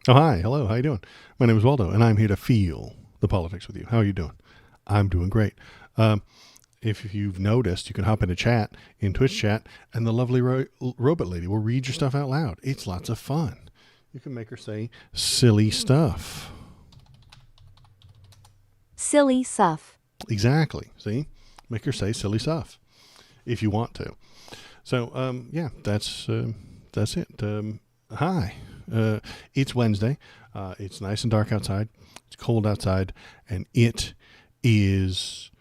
Oh, hi. Hello. How you doing? My name is Waldo, and I'm here to feel the politics with you. How are you doing? I'm doing great. Um, if you've noticed, you can hop into chat, in Twitch chat, and the lovely robot lady will read your stuff out loud. It's lots of fun. You can make her say silly stuff. Silly stuff. Exactly. See? Make her say silly stuff if you want to. So, yeah, that's it. Hi. It's Wednesday. It's nice and dark outside. It's cold outside, and it is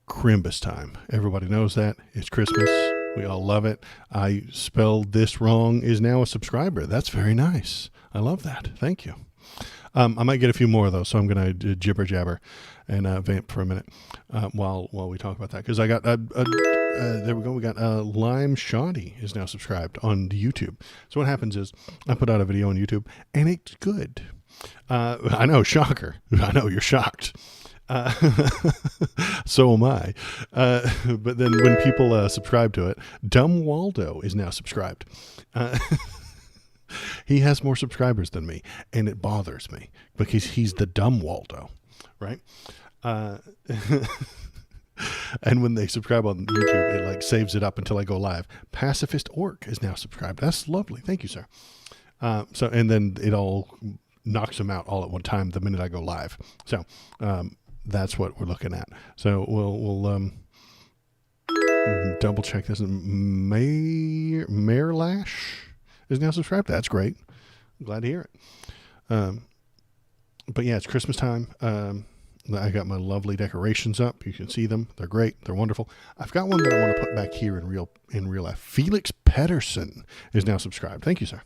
Crimbus time. Everybody knows that. It's Christmas. We all love it. I spelled this wrong is now a subscriber. That's very nice. I love that. Thank you. I might get a few more of those, so I'm going to jibber jabber and vamp for a minute while we talk about that. Because I got there we go. We got Lime Shoddy is now subscribed on YouTube. So what happens is I put out a video on YouTube and it's good. I know, shocker. I know you're shocked. So am I. But then when people subscribe to it, Dumb Waldo is now subscribed. He has more subscribers than me, and it bothers me because he's the dumb Waldo, right? And when they subscribe on YouTube, it like saves it up until I go live. Pacifist Orc is now subscribed. That's lovely. Thank you, sir. So and then it all knocks them out all at one time the minute I go live. So that's what we're looking at. So we'll double check this. Mayor Lash is now subscribed. That's great. I'm glad to hear it. But yeah, it's Christmas time. I got my lovely decorations up. You can see them. They're great. They're wonderful. I've got one that I want to put back here in real life. Felix Pedersen is now subscribed. Thank you, sir.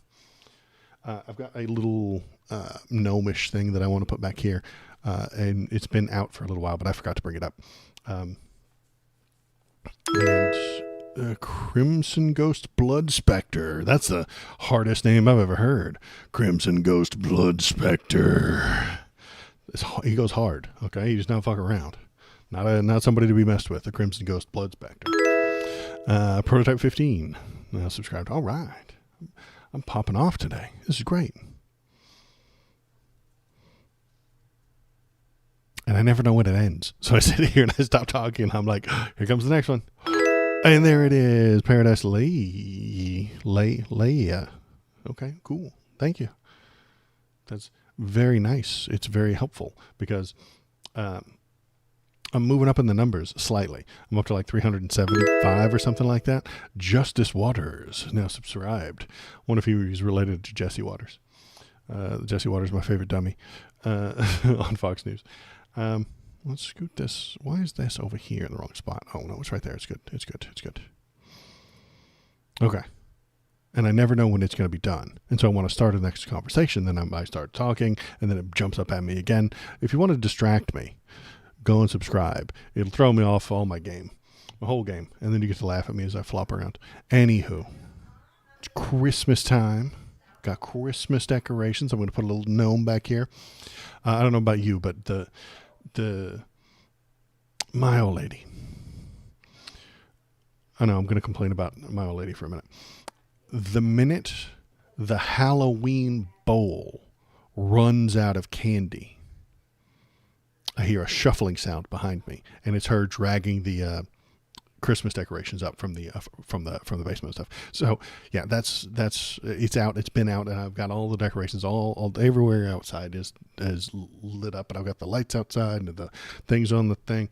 I've got a little gnomish thing that I want to put back here, and it's been out for a little while, but I forgot to bring it up. And Crimson Ghost Blood Spectre. That's the hardest name I've ever heard. Crimson Ghost Blood Spectre. He goes hard, okay? He does not fuck around. Not somebody to be messed with. The Crimson Ghost Blood Spectre. Prototype 15. Now subscribed. All right. I'm popping off today. This is great. And I never know when it ends. So I sit here and I stop talking. And I'm like, here comes the next one. And there it is. Paradise Leia. Okay, cool. Thank you. That's very nice. It's very helpful because I'm moving up in the numbers slightly. I'm up to like 375 or something like that. Justice Waters now subscribed. Wonder if he was related to Jesse Waters. Jesse Waters is my favorite dummy on Fox News. Let's scoot this. Why is this over here in the wrong spot? Oh, no, it's right there. It's good. It's good. It's good. Okay. And I never know when it's going to be done. And so I want to start the next conversation. Then I start talking, and then it jumps up at me again. If you want to distract me, go and subscribe. It'll throw me off all my whole game. And then you get to laugh at me as I flop around. Anywho, it's Christmas time. Got Christmas decorations. I'm going to put a little gnome back here. I don't know about you, but my old lady. I know I'm going to complain about my old lady for a minute. The minute the Halloween bowl runs out of candy, I hear a shuffling sound behind me, and it's her dragging the Christmas decorations up from the basement and stuff. So yeah, that's it's out. It's been out, and I've got all the decorations all everywhere outside is lit up, and I've got the lights outside and the things on the thing,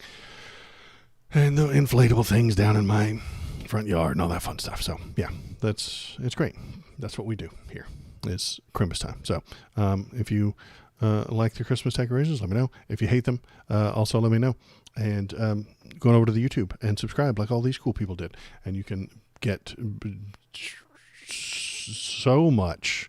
and the inflatable things down in my front yard and all that fun stuff. So yeah, it's great. That's what we do here. It's Christmas time. So if you like the Christmas decorations, let me know. If you hate them, also let me know. And going over to the YouTube and subscribe like all these cool people did. And you can get so much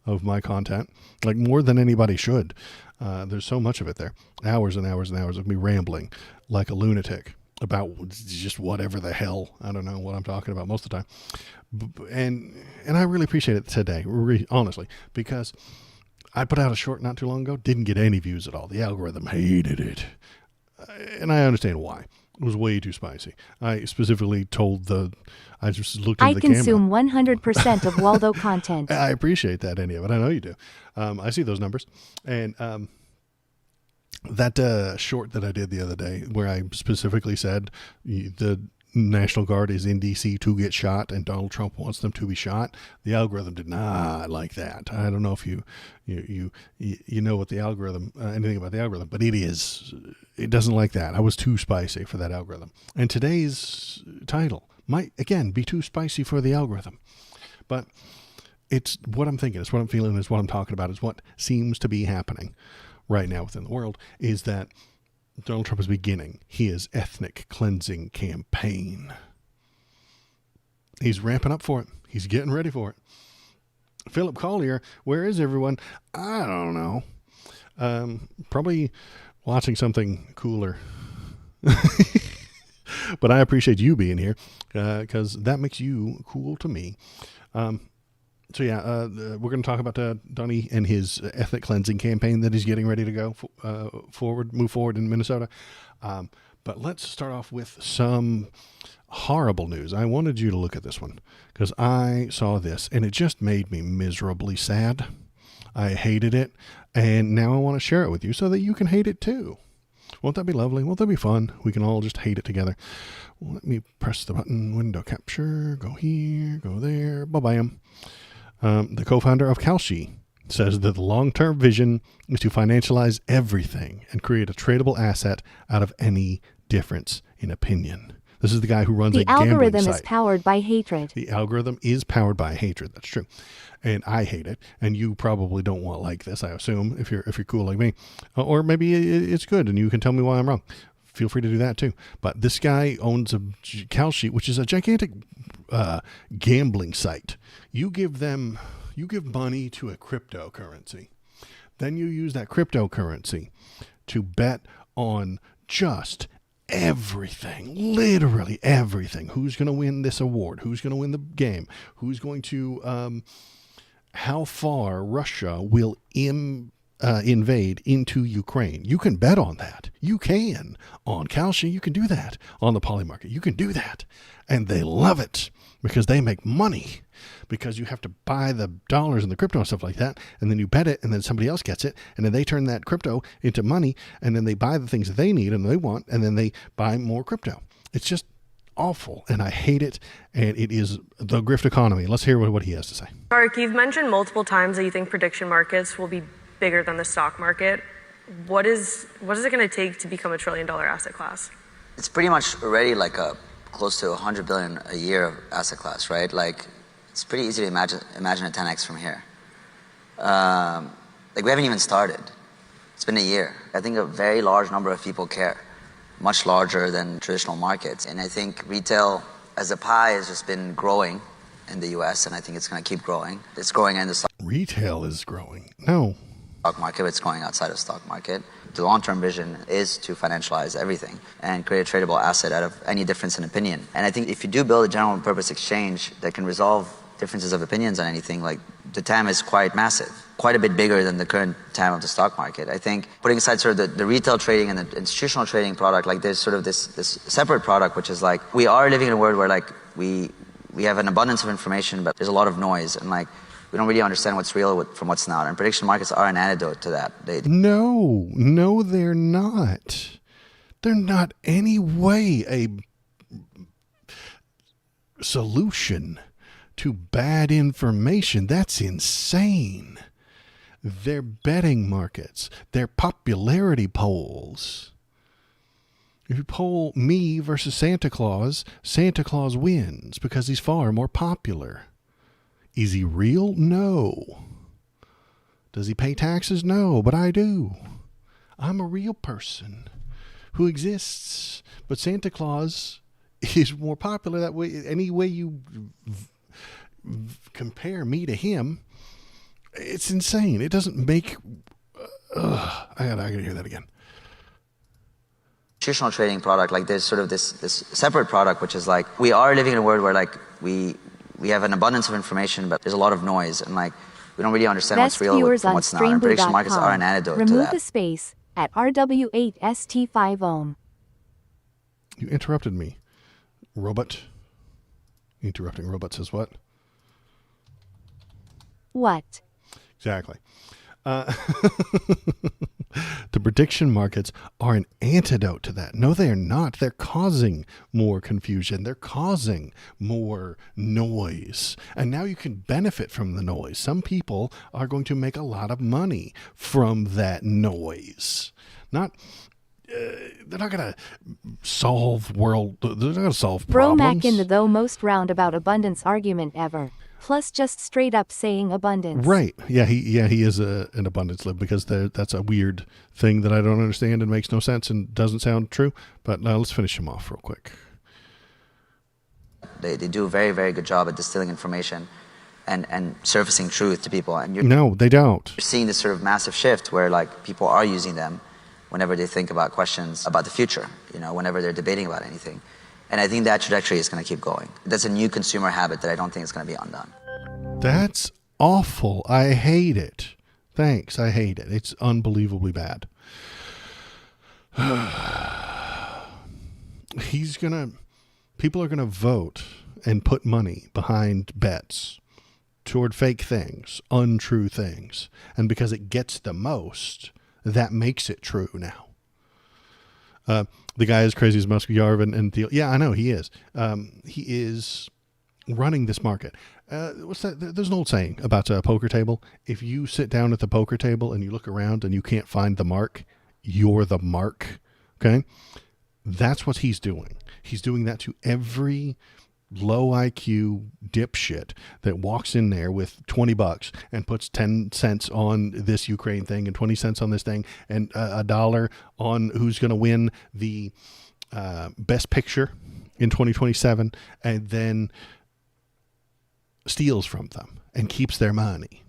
of my content, like more than anybody should. There's so much of it there. Hours and hours and hours of me rambling like a lunatic about just whatever the hell. I don't know what I'm talking about most of the time. And I really appreciate it today, honestly, because I put out a short not too long ago, didn't get any views at all. The algorithm hated it. And I understand why. It was way too spicy. I specifically I just looked I into the camera. consume 100% of Waldo content. I appreciate that, any of it. I know you do. I see those numbers. And that short that I did the other day, where I specifically said the National Guard is in D.C. to get shot, and Donald Trump wants them to be shot. The algorithm did not like that. I don't know if you know what the algorithm, anything about the algorithm, but it doesn't like that. I was too spicy for that algorithm. And today's title might again be too spicy for the algorithm, but it's what I'm thinking. It's what I'm feeling. It's what I'm talking about. It's what seems to be happening right now within the world, is that Donald Trump is beginning his ethnic cleansing campaign. He's ramping up for it. He's getting ready for it. Philip Collier, where is everyone? I don't know. Probably watching something cooler. But I appreciate you being here because that makes you cool to me. So yeah, we're going to talk about Donnie and his ethnic cleansing campaign that he's getting ready to go move forward in Minnesota. But let's start off with some horrible news. I wanted you to look at this one because I saw this and it just made me miserably sad. I hated it, and now I want to share it with you so that you can hate it too. Won't that be lovely? Won't that be fun? We can all just hate it together. Let me press the button, window capture, go here, go there, bam. The co-founder of Kalshi says that the long-term vision is to financialize everything and create a tradable asset out of any difference in opinion. This is the guy who runs a gambling site. The algorithm is powered by hatred. The algorithm is powered by hatred. That's true. And I hate it. And you probably don't want like this, I assume, if you're cool like me. Or maybe it's good and you can tell me why I'm wrong. Feel free to do that too. But this guy owns a Kalshi, which is a gigantic gambling site. You give money to a cryptocurrency. Then you use that cryptocurrency to bet on just everything, literally everything. Who's going to win this award? Who's going to win the game? Who's going to, how far Russia will invade into Ukraine. You can bet on that. You can. On Kalshi, you can do that. On the poly market, you can do that. And they love it because they make money. Because you have to buy the dollars and the crypto and stuff like that, and then you bet it, and then somebody else gets it, and then they turn that crypto into money, and then they buy the things that they need and they want, and then they buy more crypto. It's just awful, and I hate it, and it is the grift economy. Let's hear what he has to say. Mark, you've mentioned multiple times that you think prediction markets will be bigger than the stock market. What is it going to take to become $1 trillion asset class? It's pretty much already like close to 100 billion a year of asset class, right? Like, it's pretty easy to imagine a 10x from here. Like, we haven't even started. It's been a year. I think a very large number of people care, much larger than traditional markets. And I think retail as a pie has just been growing in the US, and I think it's going to keep growing. It's growing in the stock Retail is growing. No. market, but it's going outside of the stock market. The long-term vision is to financialize everything and create a tradable asset out of any difference in opinion. And I think if you do build a general purpose exchange that can resolve differences of opinions on anything, like, the TAM is quite massive, quite a bit bigger than the current TAM of the stock market. I think putting aside sort of the retail trading and the institutional trading product, like, there's sort of this separate product, which is like, we are living in a world where, like, we have an abundance of information, but there's a lot of noise, and, like, we don't really understand what's real from what's not. And prediction markets are an antidote to that. No, they're not. They're not any way a solution to bad information. That's insane. They're betting markets. They're popularity polls. If you poll me versus Santa Claus wins because he's far more popular. Is he real? No. Does he pay taxes? No, but I do. I'm a real person who exists. But Santa Claus is more popular that way. Any way you compare me to him, it's insane. It doesn't make... I gotta hear that again. Institutional trading product, like, there's sort of this separate product, which is like, we are living in a world where, like, we have an abundance of information, but there's a lot of noise, and, like, we don't really understand what's real from what's not. And prediction markets are an antidote to that. Remove the space at RW8ST5 ohm. You interrupted me, robot. Interrupting robot says what? What? Exactly. Uh, the prediction markets are an antidote to that. No, they are not. They're causing more confusion. They're causing more noise. And now you can benefit from the noise. Some people are going to make a lot of money from that noise. They're not going to solve they're not going to solve problems. Bromac in the though most roundabout abundance argument ever. Plus just straight up saying abundance. Right. Yeah, he is an abundance lib because that's a weird thing that I don't understand and makes no sense and doesn't sound true. But let's finish him off real quick. They do a very, very good job at distilling information and surfacing truth to people. And No, they don't. you're seeing this sort of massive shift where like people are using them whenever they think about questions about the future, whenever they're debating about anything. And I think that trajectory is going to keep going. That's a new consumer habit that I don't think is going to be undone. That's awful. I hate it. Thanks. I hate it. It's unbelievably bad. People are going to vote and put money behind bets toward fake things, untrue things. And because it gets the most, that makes it true now. The guy is crazy as Musk, Yarvin, and Thiel. Yeah, I know he is. He is running this market. What's that? There's an old saying about a poker table. If you sit down at the poker table and you look around and you can't find the mark, you're the mark. Okay? That's what he's doing. He's doing that to every low IQ dipshit that walks in there with $20 and puts 10 cents on this Ukraine thing and 20 cents on this thing and $1 on who's going to win the best picture in 2027 and then steals from them and keeps their money.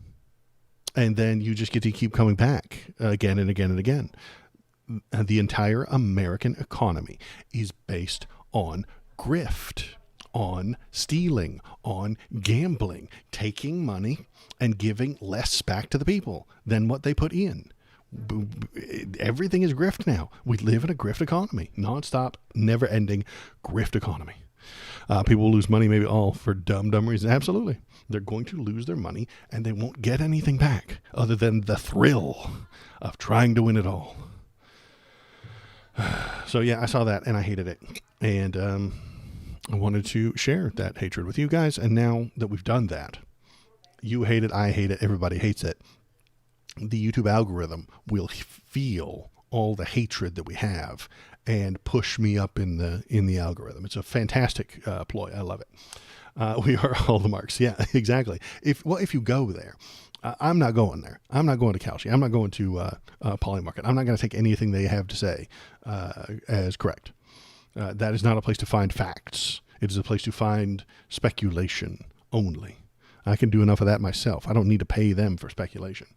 And then you just get to keep coming back again and again and again. The entire American economy is based on grift, on stealing, on gambling, taking money and giving less back to the people than what they put in. Everything is grift now. We live in a grift economy, nonstop, never-ending grift economy. People will lose money maybe all for dumb reasons. Absolutely. They're going to lose their money and they won't get anything back other than the thrill of trying to win it all. So yeah, I saw that and I hated it. And I wanted to share that hatred with you guys. And now that we've done that, you hate it, I hate it, everybody hates it. The YouTube algorithm will feel all the hatred that we have and push me up in the algorithm. It's a fantastic ploy. I love it. We are all the marks. Yeah, exactly. If you go there, I'm not going there. I'm not going to Kalshi. I'm not going to Polymarket. I'm not going to take anything they have to say as correct. That is not a place to find facts. It is a place to find speculation only. I can do enough of that myself. I don't need to pay them for speculation.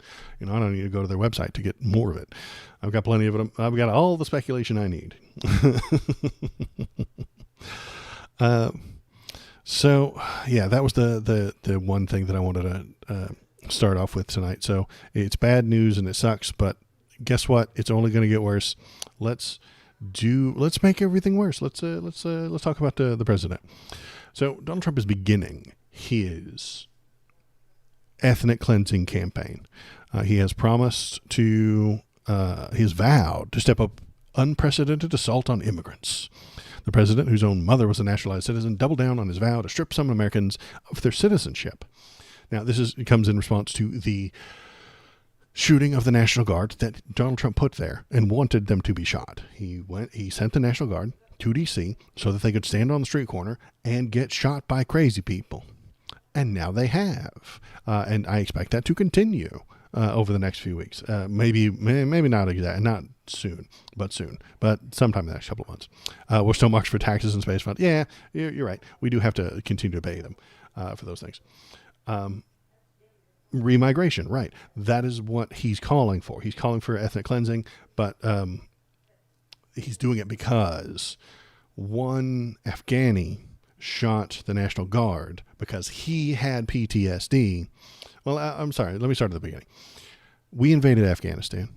I don't need to go to their website to get more of it. I've got plenty of it. I've got all the speculation I need. So yeah, that was the one thing that I wanted to start off with tonight. So it's bad news and it sucks, but guess what? It's only going to get worse. Let's make everything worse. Let's talk about the president. So Donald Trump is beginning his ethnic cleansing campaign. He has promised he has vowed to step up unprecedented assault on immigrants. The president, whose own mother was a naturalized citizen, doubled down on his vow to strip some Americans of their citizenship. Now, comes in response to the shooting of the National Guard that Donald Trump put there and wanted them to be shot. He sent the National Guard to D.C. so that they could stand on the street corner and get shot by crazy people. And now they have. And I expect that to continue over the next few weeks. Maybe not exactly, not soon, but sometime in the next couple of months. We're still marked for taxes and space fund. Yeah, you're right. We do have to continue to pay them for those things. Remigration, right. That is what he's calling for. He's calling for ethnic cleansing, but he's doing it because one Afghani shot the National Guard because he had PTSD. Well, I'm sorry. Let me start at the beginning. We invaded Afghanistan.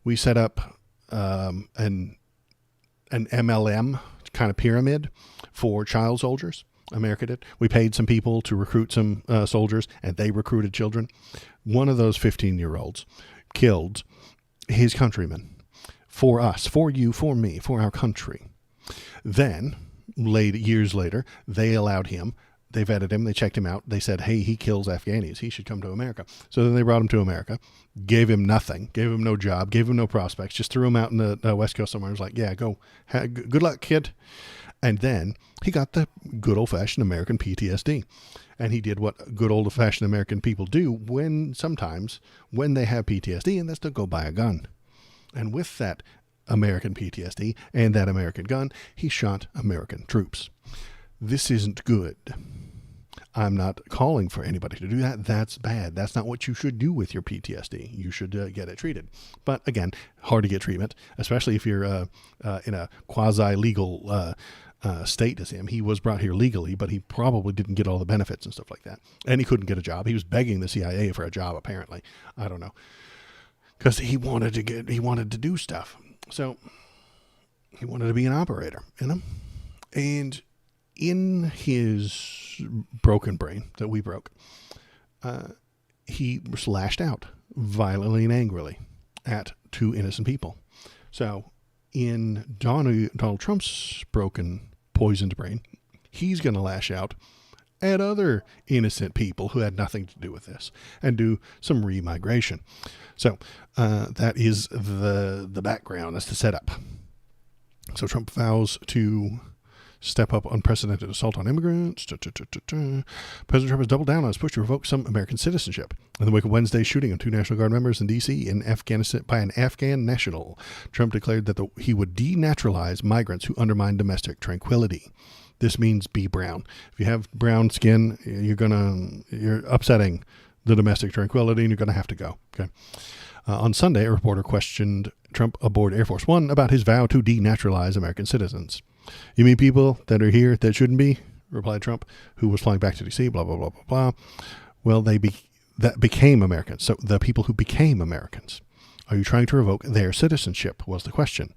We set up an MLM kind of pyramid for child soldiers. America did. We paid some people to recruit some soldiers, and they recruited children. One of those 15-year-olds killed his countrymen for us, for you, for me, for our country. Then, years later, they allowed him. They vetted him. They checked him out. They said, hey, he kills Afghanis. He should come to America. So then they brought him to America, gave him nothing, gave him no job, gave him no prospects, just threw him out in the West Coast somewhere. It was like, yeah, go. Good luck, kid. And then he got the good old-fashioned American PTSD. And he did what good old-fashioned American people do sometimes when they have PTSD, and that's to go buy a gun. And with that American PTSD and that American gun, he shot American troops. This isn't good. I'm not calling for anybody to do that. That's bad. That's not what you should do with your PTSD. You should get it treated. But again, hard to get treatment, especially if you're in a quasi-legal state as him. He was brought here legally, but he probably didn't get all the benefits and stuff like that. And he couldn't get a job. He was begging the CIA for a job, apparently. I don't know. Because he wanted to do stuff. So he wanted to be an operator, And in his broken brain that we broke, he lashed out violently and angrily at two innocent people. So in Donald Trump's broken, poisoned brain, he's going to lash out at other innocent people who had nothing to do with this and do some remigration. So that is the background. That's the setup. So Trump vows to step up unprecedented assault on immigrants. President Trump has doubled down on his push to revoke some American citizenship. In the wake of Wednesday's shooting of two National Guard members in D.C. in Afghanistan by an Afghan national, Trump declared that he would denaturalize migrants who undermine domestic tranquility. This means be brown. If you have brown skin, you're upsetting the domestic tranquility, and you're going to have to go. Okay. On Sunday, a reporter questioned Trump aboard Air Force One about his vow to denaturalize American citizens. You mean people that are here that shouldn't be? Replied Trump, who was flying back to D.C., blah, blah, blah, blah, blah. Well, that became Americans. So the people who became Americans. Are you trying to revoke their citizenship, was the question.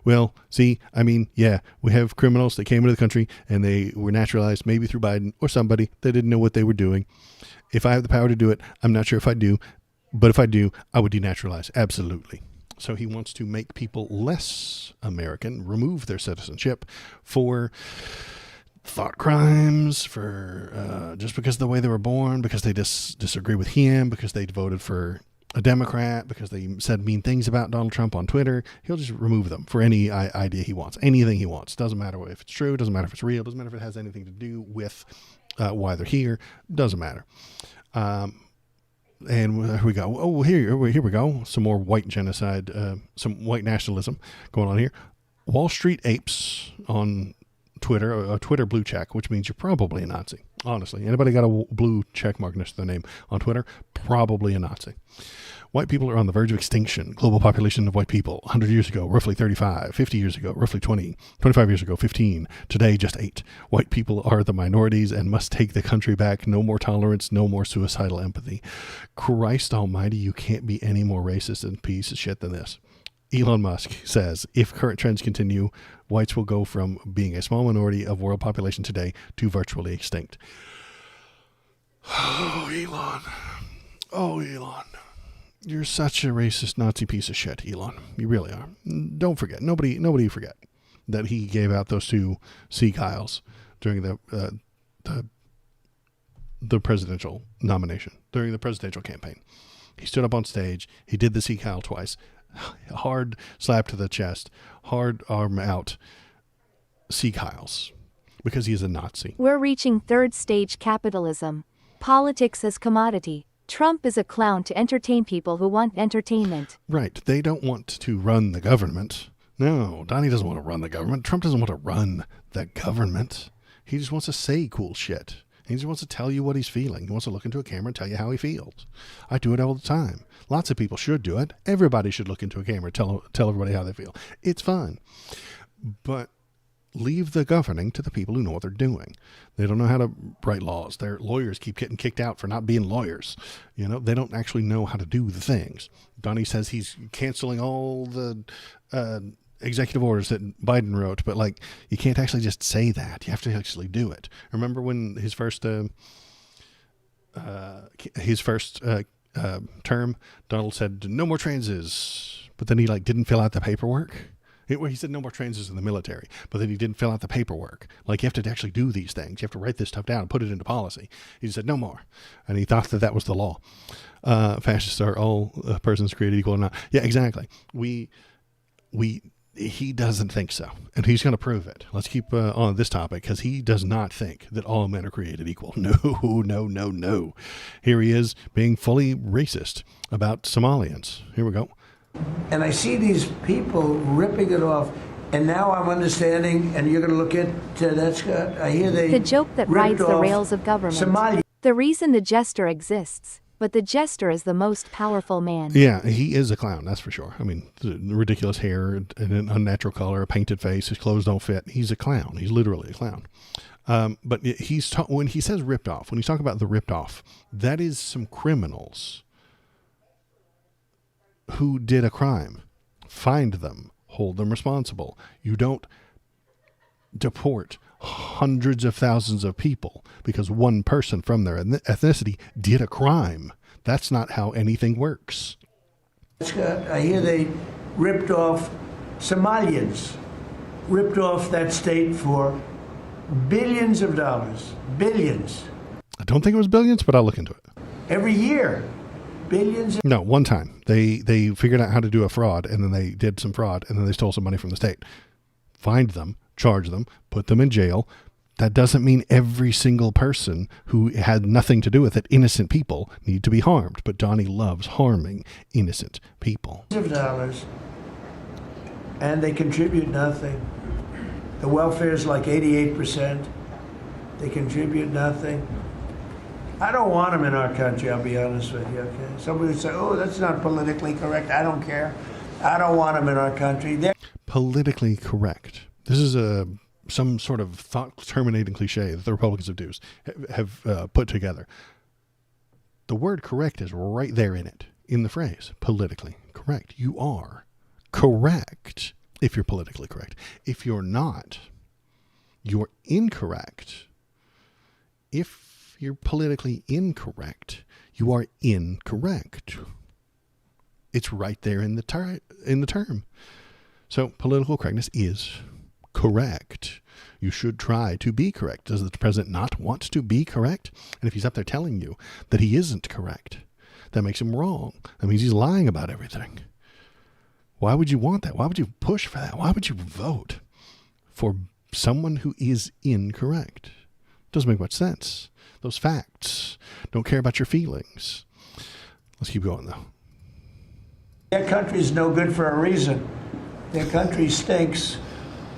Well, see, we have criminals that came into the country and they were naturalized maybe through Biden or somebody that didn't know what they were doing. If I have the power to do it, I'm not sure if I do. But if I do, I would denaturalize. Absolutely. So he wants to make people less American, remove their citizenship for thought crimes, for just because of the way they were born, because they disagree with him, because they voted for a Democrat, because they said mean things about Donald Trump on Twitter. He'll just remove them for any idea he wants, anything he wants. Doesn't matter if it's true, doesn't matter if it's real, doesn't matter if it has anything to do with why they're here, doesn't matter. And here we go. Oh, here we go. Some more white genocide, some white nationalism going on here. Wall Street apes on Twitter, a Twitter blue check, which means you're probably a Nazi. Honestly, anybody got a blue check mark next to their name on Twitter? Probably a Nazi. White people are on the verge of extinction. Global population of white people, 100 years ago, roughly 35. 50 years ago, roughly 20. 25 years ago, 15. Today, just 8. White people are the minorities and must take the country back. No more tolerance, no more suicidal empathy. Christ almighty, you can't be any more racist and piece of shit than this. Elon Musk says, if current trends continue, whites will go from being a small minority of world population today to virtually extinct. Oh, Elon. Oh, Elon. You're such a racist Nazi piece of shit, Elon. You really are. Don't forget. Nobody forget that he gave out those 2 Sea Kyles during the presidential nomination, during the presidential campaign. He stood up on stage. He did the Sea Kyle twice. Hard slap to the chest, hard arm out, Sea Kyles, because he's a Nazi. We're reaching third stage capitalism. Politics as commodity. Trump is a clown to entertain people who want entertainment. Right. They don't want to run the government. No, Donnie doesn't want to run the government. Trump doesn't want to run the government. He just wants to say cool shit. He just wants to tell you what he's feeling. He wants to look into a camera and tell you how he feels. I do it all the time. Lots of people should do it. Everybody should look into a camera and tell everybody how they feel. It's fun. But leave the governing to the people who know what they're doing. They don't know how to write laws. Their lawyers keep getting kicked out for not being lawyers. They don't actually know how to do the things. Donnie says he's canceling all the executive orders that Biden wrote, but like you can't actually just say that. You have to actually do it. Remember when his first term, Donald said no more transes, but then he like didn't fill out the paperwork. He said no more transes in the military, but then he didn't fill out the paperwork. Like you have to actually do these things. You have to write this stuff down and put it into policy. He said no more, and he thought that that was the law. Fascists are all persons created equal or not. Yeah, exactly. He doesn't think so, and he's going to prove it. Let's keep on this topic, because he does not think that all men are created equal. No. Here he is being fully racist about Somalians. Here we go. And I see these people ripping it off, and now I'm understanding, and you're going to look at that, Scott. I hear they The joke that rides the rails of government. Somalia. The reason the jester exists, but the jester is the most powerful man. Yeah, he is a clown, that's for sure. I mean, the ridiculous hair and an unnatural color, a painted face, his clothes don't fit. He's a clown. He's literally a clown. But when he says ripped off, when he's talking about the ripped off, that is some criminals who did a crime. Find them, hold them responsible. You don't deport hundreds of thousands of people because one person from their ethnicity did a crime. That's not how anything works. Scott, I hear they ripped off Somalians, ripped off that state for billions of dollars. Billions. I don't think it was billions, but I'll look into it. Every year. Billions. No, one time. They figured out how to do a fraud, and then they did some fraud, and then they stole some money from the state. Find them, charge them, put them in jail. That doesn't mean every single person who had nothing to do with it, innocent people, need to be harmed. But Donnie loves harming innocent people. Of dollars, and they contribute nothing. The welfare is like 88%. They contribute nothing. I don't want them in our country, I'll be honest with you, okay? Somebody would say, oh, that's not politically correct. I don't care. I don't want them in our country. They're Politically correct. This is some sort of thought-terminating cliche that the Republicans have put together. The word correct is right there in it, in the phrase, politically correct. You are correct if you're politically correct. If you're not, you're incorrect. If you're politically incorrect, you are incorrect. It's right there in the term. So political correctness is correct. You should try to be correct. Does the president not want to be correct? And if he's up there telling you that he isn't correct, that makes him wrong. That means he's lying about everything. Why would you want that? Why would you push for that? Why would you vote for someone who is incorrect? Doesn't make much sense. Those facts don't care about your feelings. Let's keep going, though. Their country's no good for a reason. Their country stinks,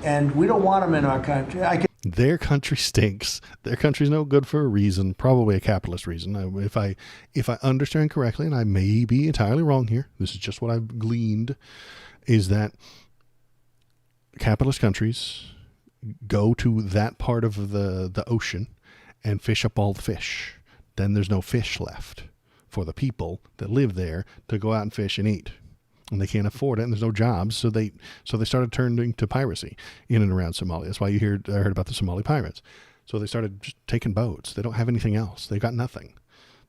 and we don't want them in our country. Their country stinks. Their country's no good for a reason, probably a capitalist reason. If I understand correctly, and I may be entirely wrong here, this is just what I've gleaned, is that capitalist countries go to that part of the ocean and fish up all the fish. Then there's no fish left for the people that live there to go out and fish and eat. And they can't afford it, and there's no jobs, so they started turning to piracy in and around Somalia. That's why I heard about the Somali pirates. So they started just taking boats. They don't have anything else. They've got nothing.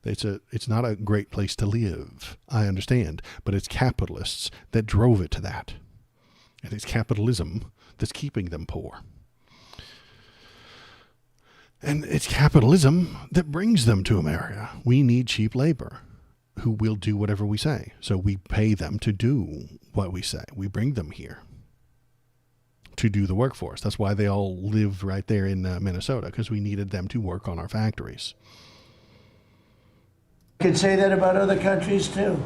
It's not a great place to live, I understand, but it's capitalists that drove it to that. And it's capitalism that's keeping them poor. And it's capitalism that brings them to America. We need cheap labor who will do whatever we say. So we pay them to do what we say. We bring them here to do the work for us. That's why they all live right there in Minnesota, because we needed them to work on our factories. I can say that about other countries, too.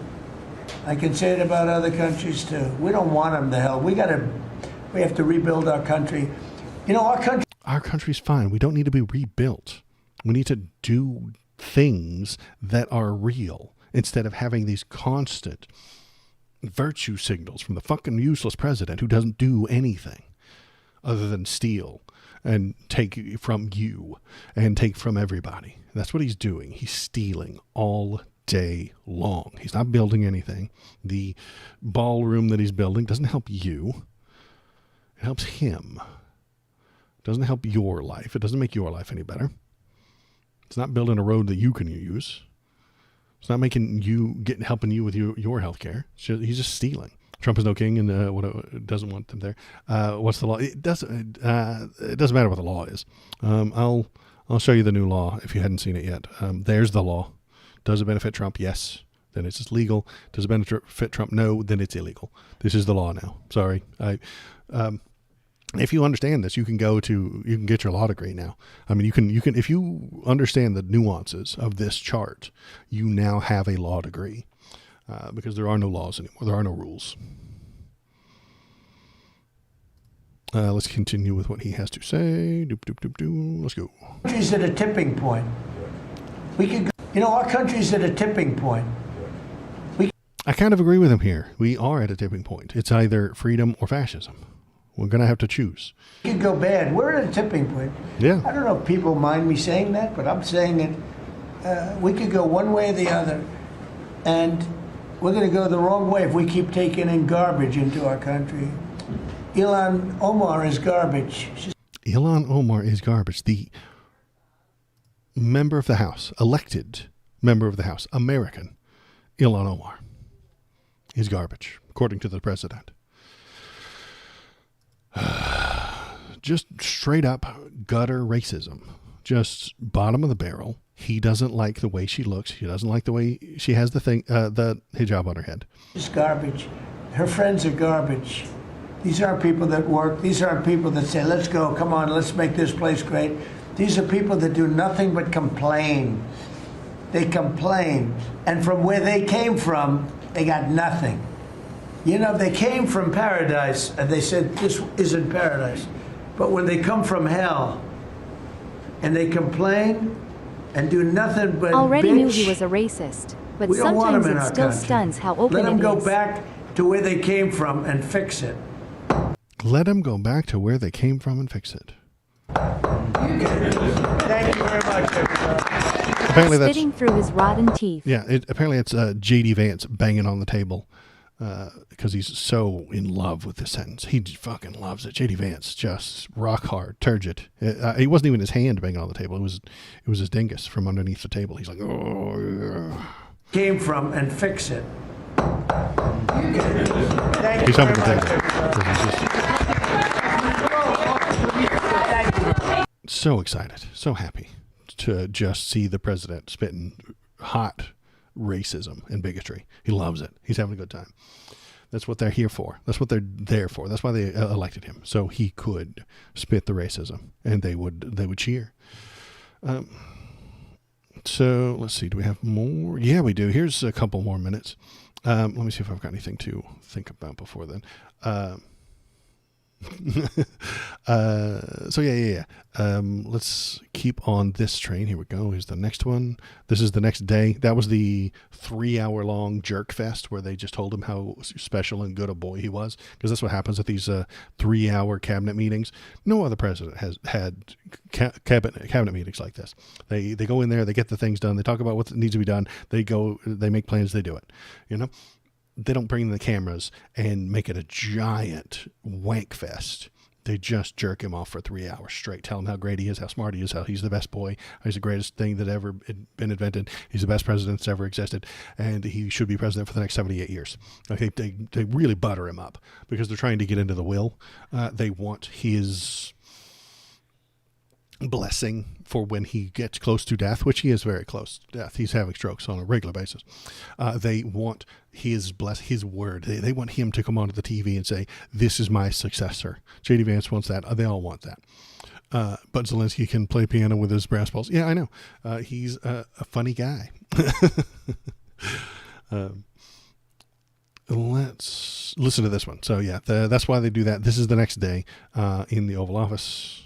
I can say it about other countries, too. We don't want them to hell. We have to rebuild our country. You know, Our country's fine. We don't need to be rebuilt. We need to do things that are real instead of having these constant virtue signals from the fucking useless president who doesn't do anything other than steal and take from you and take from everybody. That's what he's doing. He's stealing all day long. He's not building anything. The ballroom that he's building doesn't help you. It helps him. It doesn't help your life. It doesn't make your life any better. It's not building a road that you can use. It's not helping you with your health care. He's just stealing. Trump is no king, and doesn't want them there. What's the law? It doesn't matter what the law is. I'll show you the new law if you hadn't seen it yet. There's the law. Does it benefit Trump? Yes. Then it's just legal. Does it benefit Trump? No. Then it's illegal. This is the law now. Sorry. If you understand this, you can get your law degree now. I mean, you can if you understand the nuances of this chart, you now have a law degree, because there are no laws anymore. There are no rules. Let's continue with what he has to say. Let's go. Country's at a tipping point. We could go, our country's at a tipping point. I kind of agree with him here. We are at a tipping point. It's either freedom or fascism. We're going to have to choose. We could go bad. We're at a tipping point. Yeah. I don't know if people mind me saying that, but I'm saying it. We could go one way or the other, and we're going to go the wrong way if we keep taking in garbage into our country. Ilhan Omar is garbage. Ilhan Omar is garbage. The member of the House, elected member of the House, American Ilhan Omar, is garbage, according to the president. Just straight up gutter racism. Just bottom of the barrel. He doesn't like the way she looks. He doesn't like the way she has the hijab on her head. It's garbage. Her friends are garbage. These aren't people that work. These aren't people that say, let's go, come on, let's make this place great. These are people that do nothing but complain. They complain. And from where they came from, they got nothing. They came from paradise, and they said, this isn't paradise. But when they come from hell, and they complain, and do nothing but Already bitch, knew he was a racist, but we don't want sometimes him in it our still country. stuns how open Let them it go is. back to where they came from and fix it. Let them go back to where they came from and fix it. Thank you very much, everybody. Apparently that's Spitting through his rotten teeth. yeah. Apparently it's J.D. Vance banging on the table because he's so in love with this sentence. He fucking loves it. J.D. Vance, just rock hard, turgid. It wasn't even his hand banging on the table. It was his dingus from underneath the table. He's like, oh yeah. Came from and fix it. He's humping the table. So excited, so happy to just see the president spitting hot racism and bigotry. He loves it. He's having a good time. That's what they're here for. That's what they're there for. That's why they elected him, so he could spit the racism, and they would cheer. So let's see. Do we have more? Yeah, we do. Here's a couple more minutes. Let me see if I've got anything to think about before then. So yeah. Let's keep on this train. Here we go. Here's the next one. This is the next day. That was the 3-hour-long jerk fest where they just told him how special and good a boy he was, because that's what happens at these 3-hour cabinet meetings. No other president has had cabinet meetings like this. They go in there, they get the things done, they talk about what needs to be done, they make plans, they do it. They don't bring the cameras and make it a giant wank fest. They just jerk him off for 3 hours straight. Tell him how great he is, how smart he is, how he's the best boy, how he's the greatest thing that ever been invented. He's the best president that's ever existed, and he should be president for the next 78 years. Okay, they really butter him up because they're trying to get into the will. They want his blessing for when he gets close to death, which he is very close to death. He's having strokes on a regular basis. They want his word. They want him to come onto the TV and say, this is my successor. J.D. Vance wants that. They all want that. But Zelensky can play piano with his brass balls. Yeah, I know. He's a funny guy. Let's listen to this one. So yeah, that's why they do that. This is the next day in the Oval Office.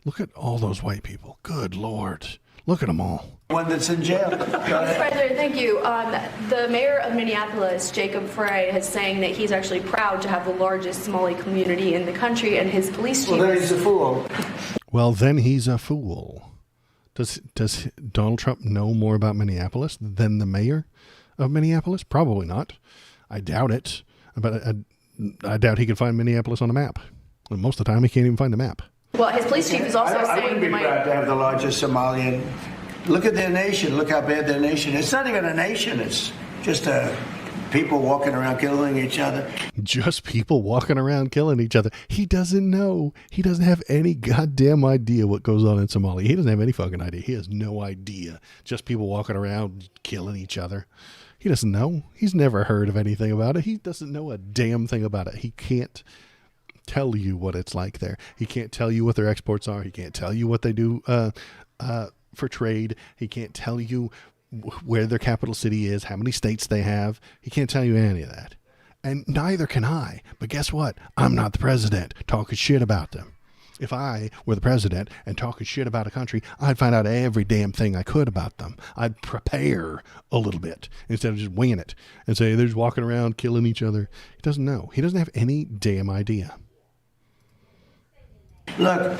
Look at all those white people. Good Lord. Look at them all. One that's in jail. Go ahead. President, thank you. The mayor of Minneapolis, Jacob Frey, is saying that he's actually proud to have the largest Somali community in the country, and his police chief. Well, then he's a fool. Well, then he's a fool. Does Donald Trump know more about Minneapolis than the mayor of Minneapolis? Probably not. I doubt it. But I doubt he could find Minneapolis on a map. And most of the time, he can't even find the map. Well, his police chief is also I saying wouldn't they be might. proud to have the largest Somalian. Look at their nation. Look how bad their nation is. It's not even a nation. It's just people walking around killing each other. Just people walking around killing each other. He doesn't know. He doesn't have any goddamn idea what goes on in Somalia. He doesn't have any fucking idea. He has no idea. Just people walking around killing each other. He doesn't know. He's never heard of anything about it. He doesn't know a damn thing about it. He can't tell you what it's like there. He can't tell you what their exports are. He can't tell you what they do for trade. He can't tell you where their capital city is, how many states they have. He can't tell you any of that. And neither can I. But guess what? I'm not the president talking shit about them. If I were the president and talking shit about a country, I'd find out every damn thing I could about them. I'd prepare a little bit instead of just winging it and say they're just walking around killing each other. He doesn't know. He doesn't have any damn idea. Look,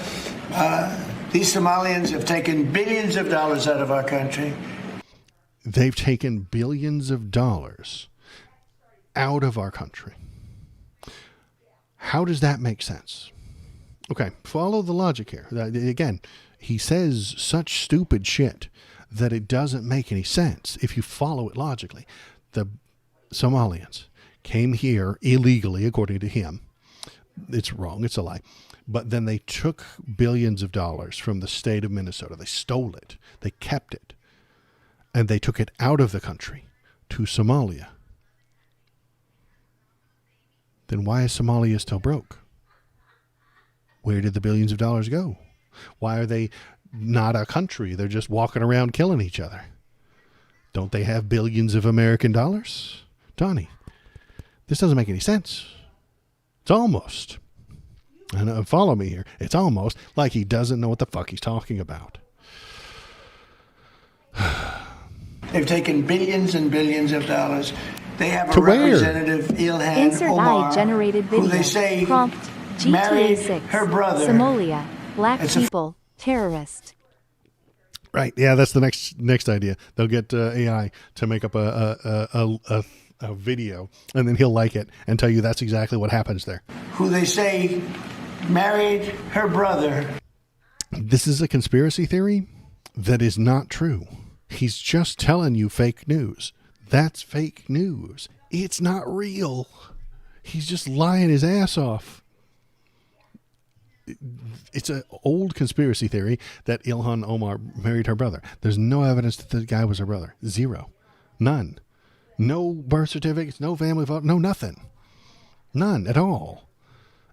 these Somalians have taken billions of dollars out of our country. They've taken billions of dollars out of our country. How does that make sense? Okay, follow the logic here. Again, he says such stupid shit that it doesn't make any sense if you follow it logically. The Somalians came here illegally, according to him. It's wrong. It's a lie. But then they took billions of dollars from the state of Minnesota. They stole it. They kept it. And they took it out of the country to Somalia. Then why is Somalia still broke? Where did the billions of dollars go? Why are they not a country? They're just walking around killing each other. Don't they have billions of American dollars? Donnie, this doesn't make any sense. It's almost, and follow me here, it's almost like he doesn't know what the fuck he's talking about. They've taken billions and billions of dollars. They have To a where? representative, Ilhan Insert Omar, I generated who video. they say Prompt married GTA 6. her brother. Somalia. Black It's a- people. Terrorist. Right. Yeah, that's the next idea. They'll get AI to make up a video, and then he'll like it and tell you that's exactly what happens there. who they say married her brother. This is a conspiracy theory that is not true. He's just telling you fake news. That's fake news. It's not real. He's just lying his ass off. It's an old conspiracy theory that Ilhan Omar married her brother. There's no evidence that the guy was her brother. Zero. None. No birth certificates, no family photo, no nothing. None at all.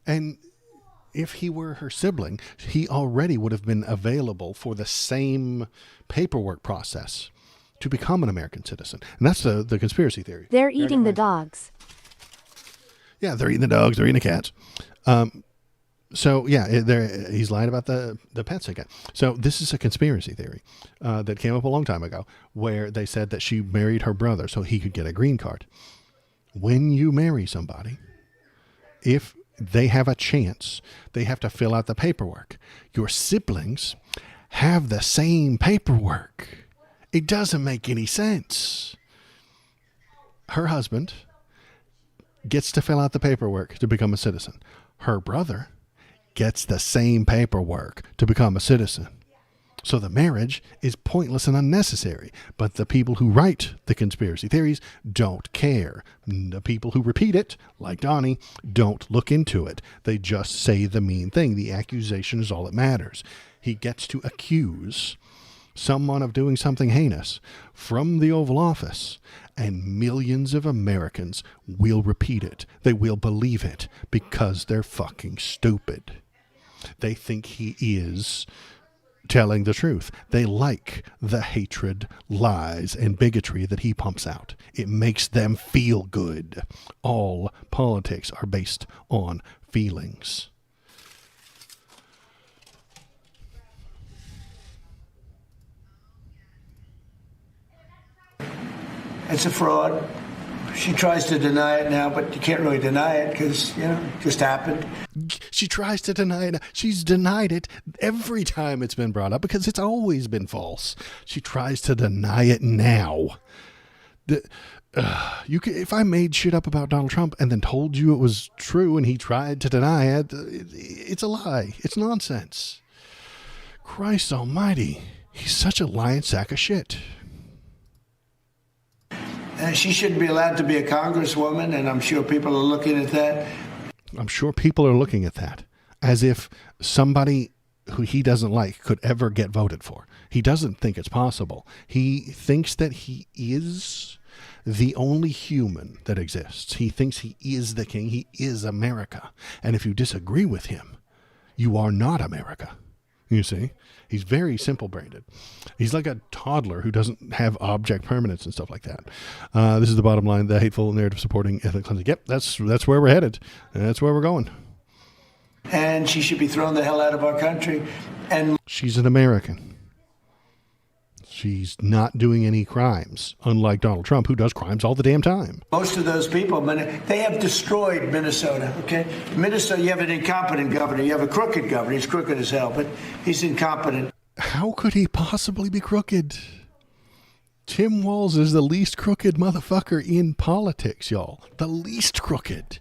And if he were her sibling, he already would have been available for the same paperwork process to become an American citizen. And that's the conspiracy theory. They're eating the dogs. Yeah, they're eating the dogs, they're eating the cats. So, yeah, he's lying about the pets again. So this is a conspiracy theory that came up a long time ago where they said that she married her brother so he could get a green card. When you marry somebody, if they have a chance, they have to fill out the paperwork. Your siblings have the same paperwork. It doesn't make any sense. Her husband gets to fill out the paperwork to become a citizen. Her brother gets the same paperwork to become a citizen. So the marriage is pointless and unnecessary. But the people who write the conspiracy theories don't care. The people who repeat it, like Donnie, don't look into it. They just say the mean thing. The accusation is all that matters. He gets to accuse someone of doing something heinous from the Oval Office, and millions of Americans will repeat it. They will believe it because they're fucking stupid. They think he is telling the truth. They like the hatred, lies, and bigotry that he pumps out. It makes them feel good. All politics are based on feelings. It's a fraud. She tries to deny it now, but you can't really deny it because, it just happened. She tries to deny it. She's denied it every time it's been brought up because it's always been false. She tries to deny it now. if I made shit up about Donald Trump and then told you it was true and he tried to deny it, it's a lie. It's nonsense. Christ almighty. He's such a lying sack of shit. She shouldn't be allowed to be a congresswoman, and I'm sure people are looking at that. I'm sure people are looking at that as if somebody who he doesn't like could ever get voted for. He doesn't think it's possible. He thinks that he is the only human that exists. He thinks he is the king. He is America. And if you disagree with him, you are not America. You see? He's very simple-brained. He's like a toddler who doesn't have object permanence and stuff like that. This is the bottom line. The hateful narrative supporting ethnic cleansing. Yep, that's where we're headed. That's where we're going. And she should be thrown the hell out of our country. And she's an American. She's not doing any crimes, unlike Donald Trump, who does crimes all the damn time. Most of those people, they have destroyed Minnesota, okay? Minnesota, you have an incompetent governor. You have a crooked governor. He's crooked as hell, but he's incompetent. How could he possibly be crooked? Tim Walz is the least crooked motherfucker in politics, y'all. The least crooked.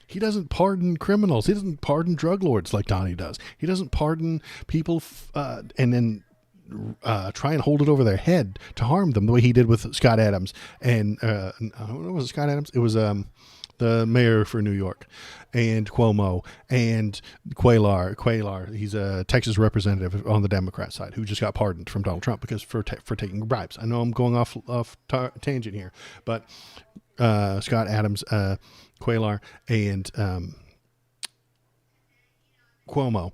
He doesn't pardon criminals. He doesn't pardon drug lords like Donnie does. He doesn't pardon people and then try and hold it over their head to harm them the way he did with Scott Adams. And was it Scott Adams? It was the mayor for New York, and Cuomo, and Cuellar. He's a Texas representative on the Democrat side who just got pardoned from Donald Trump because for taking bribes. I know I'm going off tangent here, but Scott Adams, Cuellar, and Cuomo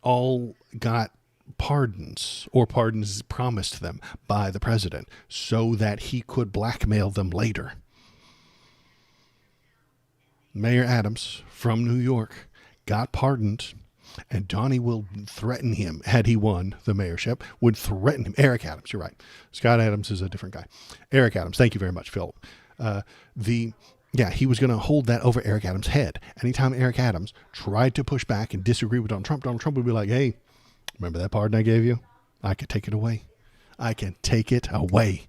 all got pardons or pardons promised them by the president so that he could blackmail them later. Mayor Adams from New York got pardoned, and Donnie will threaten him had he won the mayorship, would threaten him. Eric Adams, you're right. Scott Adams is a different guy. Eric Adams, thank you very much, Phil. He was going to hold that over Eric Adams' head. Anytime Eric Adams tried to push back and disagree with Donald Trump would be like, hey, remember that pardon I gave you? I can take it away. I can take it away.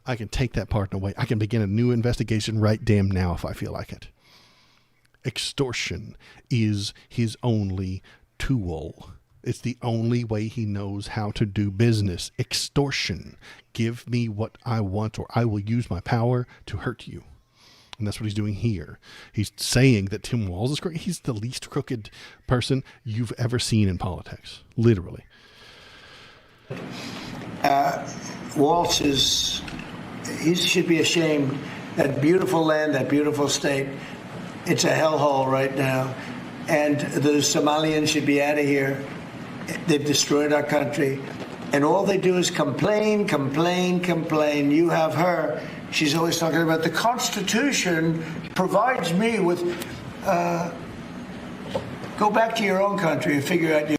I can take that pardon away. I can begin a new investigation right damn now if I feel like it. Extortion is his only tool. It's the only way he knows how to do business. Extortion. Give me what I want, or I will use my power to hurt you. And that's what he's doing here. He's saying that Tim Walz is crooked. He's the least crooked person you've ever seen in politics. Literally. Walz he should be ashamed. That beautiful land, that beautiful state, it's a hellhole right now. And the Somalians should be out of here. They've destroyed our country. And all they do is complain, complain, complain. You have her. She's always talking about the Constitution provides me with... go back to your own country and figure out...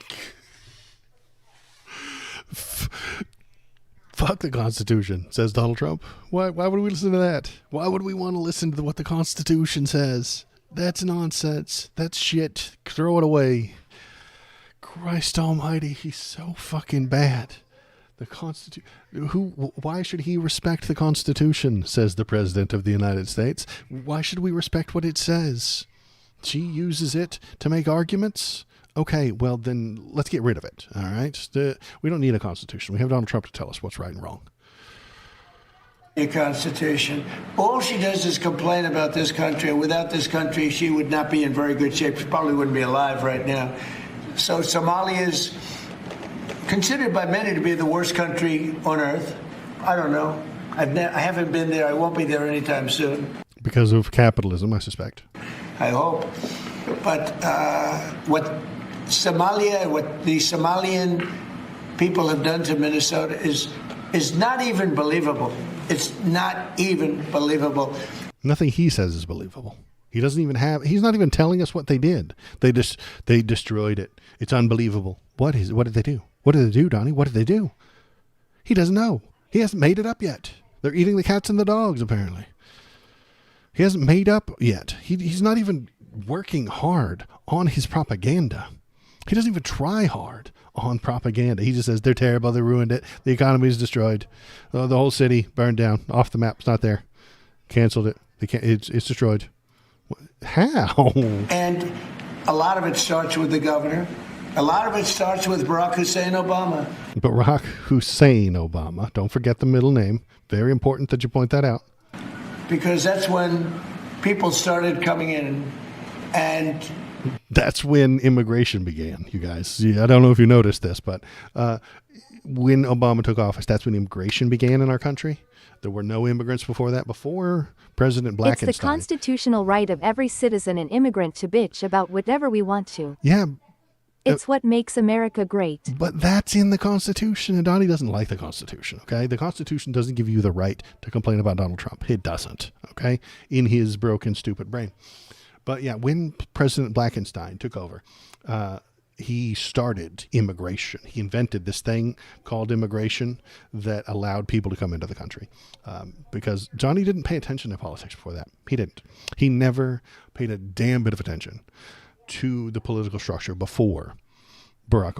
Fuck the Constitution, says Donald Trump. Why would we listen to that? Why would we want to listen to what the Constitution says? That's nonsense. That's shit. Throw it away. Christ almighty, he's so fucking bad. The Constitution. Why should he respect the Constitution, says the President of the United States. Why should we respect what it says? She uses it to make arguments? Okay, well then let's get rid of it, all right? We don't need a Constitution. We have Donald Trump to tell us what's right and wrong. Your Constitution. All she does is complain about this country, and without this country, she would not be in very good shape. She probably wouldn't be alive right now. So Somalia is considered by many to be the worst country on earth. I don't know. I haven't been there. I won't be there anytime soon. Because of capitalism, I suspect. I hope. But what the Somalian people have done to Minnesota is not even believable. It's not even believable. Nothing he says is believable. He's not even telling us what they did. They destroyed it. It's unbelievable. What did they do? What did they do, Donnie? What did they do? He doesn't know. He hasn't made it up yet. They're eating the cats and the dogs, apparently. He hasn't made up yet. He's not even working hard on his propaganda. He doesn't even try hard on propaganda. He just says, they're terrible, they ruined it, the economy is destroyed, the whole city burned down, off the map, it's not there. Canceled it. They can't. It's destroyed. How? And a lot of it starts with the governor. A lot of it starts with Barack Hussein Obama. Barack Hussein Obama. Don't forget the middle name. Very important that you point that out. Because that's when people started coming in, and that's when immigration began, you guys. Yeah, I don't know if you noticed this, but when Obama took office, that's when immigration began in our country. There were no immigrants before that, before President Blackenstein. It's the constitutional right of every citizen and immigrant to bitch about whatever we want to. Yeah. It's what makes America great. But that's in the Constitution, and Donnie doesn't like the Constitution, okay? The Constitution doesn't give you the right to complain about Donald Trump. It doesn't, okay? In his broken, stupid brain. But yeah, when President Blackenstein took over, he started immigration. He invented this thing called immigration that allowed people to come into the country. Because Johnny didn't pay attention to politics before that. He didn't. He never paid a damn bit of attention to the political structure before Barack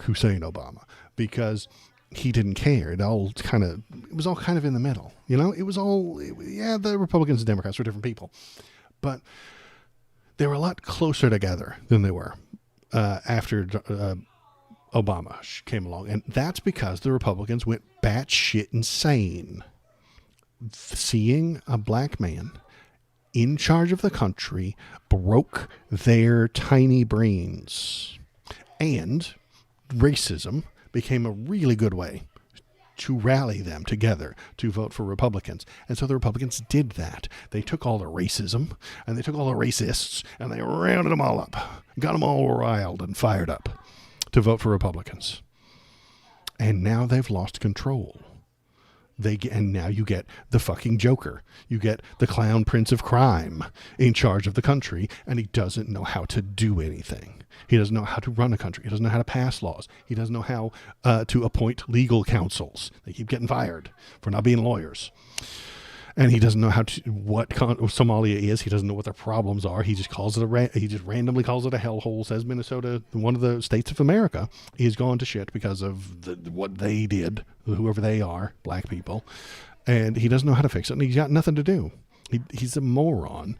Hussein Obama, because he didn't care. It was all kind of in the middle. You know, the Republicans and Democrats were different people, but they were a lot closer together than they were after Obama came along. And that's because the Republicans went batshit insane. Seeing a black man in charge of the country broke their tiny brains. And racism became a really good way to rally them together to vote for Republicans. And so the Republicans did that. They took all the racism and they took all the racists and they rounded them all up, got them all riled and fired up to vote for Republicans. And now they've lost control. And now you get the fucking Joker. You get the clown prince of crime in charge of the country, and he doesn't know how to do anything. He doesn't know how to run a country. He doesn't know how to pass laws. He doesn't know how to appoint legal counsels. They keep getting fired for not being lawyers. And he doesn't know what Somalia is. He doesn't know what their problems are. He just randomly calls it a hellhole. Says Minnesota, one of the states of America, is gone to shit because of what they did, whoever they are, black people. And he doesn't know how to fix it. And he's got nothing to do. He's a moron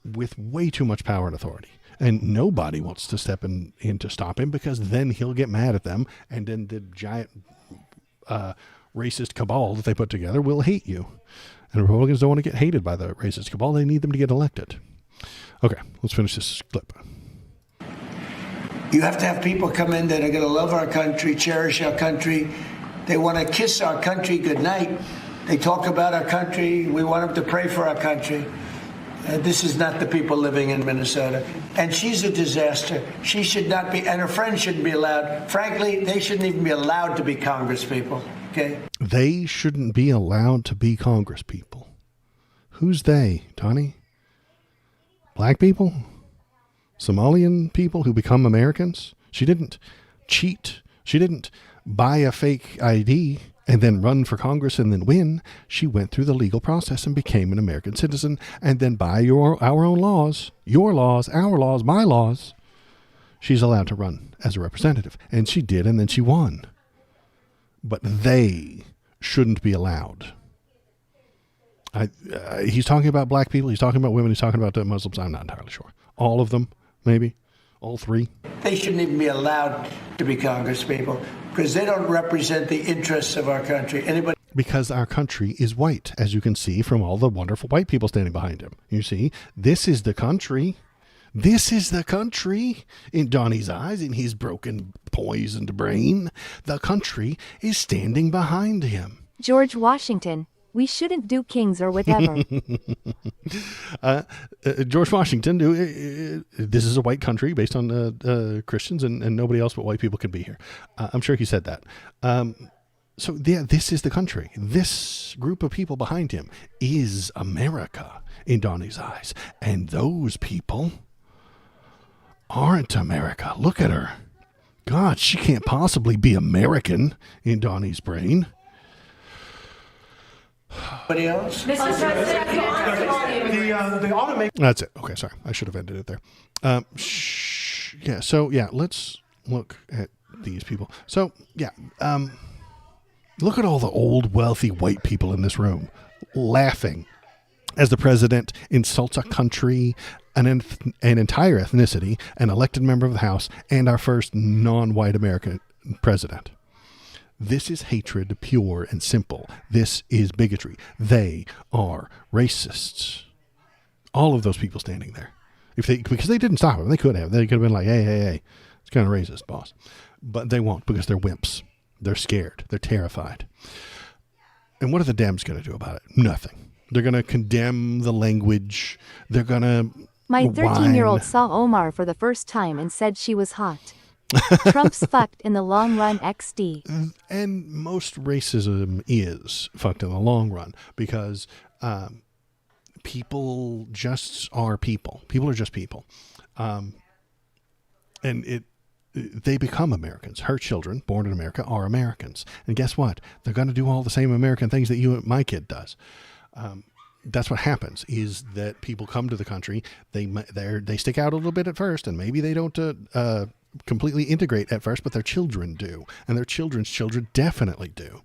with way too much power and authority. And nobody wants to step in to stop him, because then he'll get mad at them. And then the giant racist cabal that they put together will hate you. And Republicans don't want to get hated by the racist cabal. They need them to get elected. Okay, let's finish this clip. You have to have people come in that are going to love our country, cherish our country. They want to kiss our country goodnight. They talk about our country. We want them to pray for our country. This is not the people living in Minnesota. And she's a disaster. She should not be, and her friends shouldn't be allowed. Frankly, they shouldn't even be allowed to be Congress people. Okay. They shouldn't be allowed to be Congress people. Who's they, Tony? Black people? Somalian people who become Americans? She didn't cheat. She didn't buy a fake ID and then run for Congress and then win. She went through the legal process and became an American citizen. And then by our own laws, your laws, our laws, my laws, she's allowed to run as a representative. And she did, and then she won. But they shouldn't be allowed. He's talking about black people. He's talking about women. He's talking about Muslims. I'm not entirely sure. All of them, maybe. All three. They shouldn't even be allowed to be Congress people, because they don't represent the interests of our country. Because our country is white, as you can see from all the wonderful white people standing behind him. You see, this is the country. This is the country in Donnie's eyes, in his broken, poisoned brain. The country is standing behind him. George Washington, we shouldn't do kings or whatever. George Washington, this is a white country based on Christians, and nobody else but white people can be here. I'm sure he said that. So yeah, this is the country. This group of people behind him is America in Donnie's eyes. And those people aren't America. Look at her. God, she can't possibly be American in Donnie's brain. Anybody else? That's it. Okay, sorry. I should have ended it there. Let's look at these people. So, yeah, look at all the old, wealthy white people in this room laughing as the president insults a country, an entire ethnicity, an elected member of the House, and our first non-white American president. This is hatred, pure and simple. This is bigotry. They are racists. All of those people standing there. Because they didn't stop him. They could have. They could have been like, hey, it's kind of racist, boss. But they won't, because they're wimps. They're scared. They're terrified. And what are the Dems going to do about it? Nothing. They're going to condemn the language. They're going to My 13-year-old saw Omar for the first time and said she was hot. Trump's fucked in the long run, XD. And most racism is fucked in the long run, because people just are people. People are just people. And they become Americans. Her children, born in America, are Americans. And guess what? They're going to do all the same American things that my kid does. That's what happens, is that people come to the country, they stick out a little bit at first, and maybe they don't completely integrate at first, but their children do, and their children's children definitely do.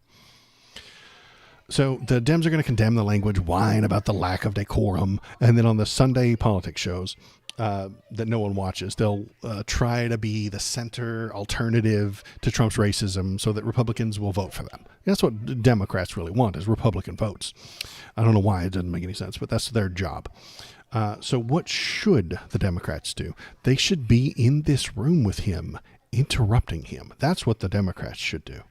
So the Dems are going to condemn the language, whine about the lack of decorum, and then on the Sunday politics shows that no one watches, they'll try to be the center alternative to Trump's racism so that Republicans will vote for them. That's what Democrats really want, is Republican votes. I don't know why, it doesn't make any sense, but that's their job. So what should the Democrats do? They should be in this room with him, interrupting him. That's what the Democrats should do.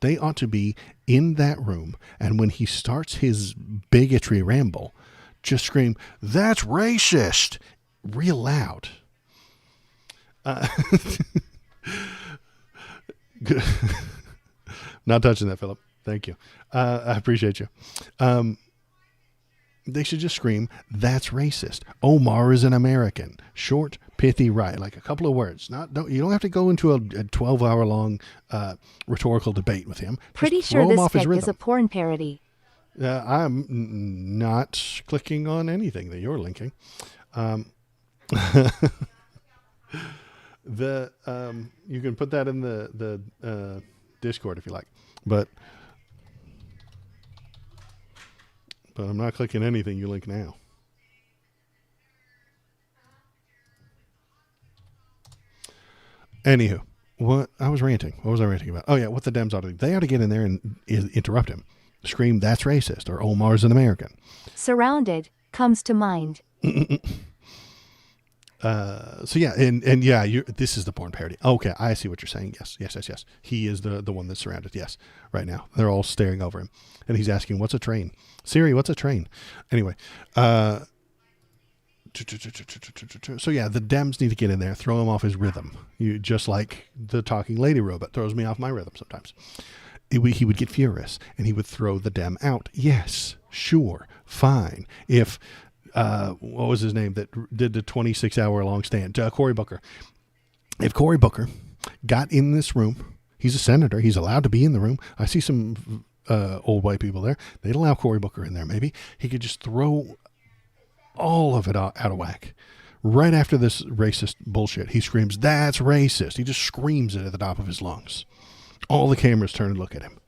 They ought to be in that room, and when he starts his bigotry ramble, just scream, "That's racist!" real loud. Not touching that, Philip. Thank you. I appreciate you. They should just scream, "That's racist. Omar is an American." Short, pithy, right? Like a couple of words. You don't have to go into a 12-hour long rhetorical debate with him. Pretty sure this fic is a porn parody. I'm not clicking on anything that you're linking. You can put that in the Discord if you like, but I'm not clicking anything you link now. Anywho, I was ranting. What was I ranting about? Oh yeah, what the Dems ought to do. They ought to get in there and interrupt him. Scream, "That's racist," or "Omar's an American." Surrounded comes to mind. So yeah, and yeah, this is the porn parody. Okay, I see what you're saying. Yes. He is the one that's surrounded. Yes, right now they're all staring over him, and he's asking, "What's a train? Siri, what's a train?" Anyway, so yeah, the Dems need to get in there, throw him off his rhythm. Just like the talking lady robot throws me off my rhythm sometimes. He would get furious, and he would throw the Dem out. Yes, sure, fine. If what was his name that did the 26-hour long stand? Cory Booker. If Cory Booker got in this room, he's a senator. He's allowed to be in the room. I see some old white people there. They'd allow Cory Booker in there. Maybe he could just throw all of it out of whack. Right after this racist bullshit, he screams, "That's racist." He just screams it at the top of his lungs. All the cameras turn and look at him.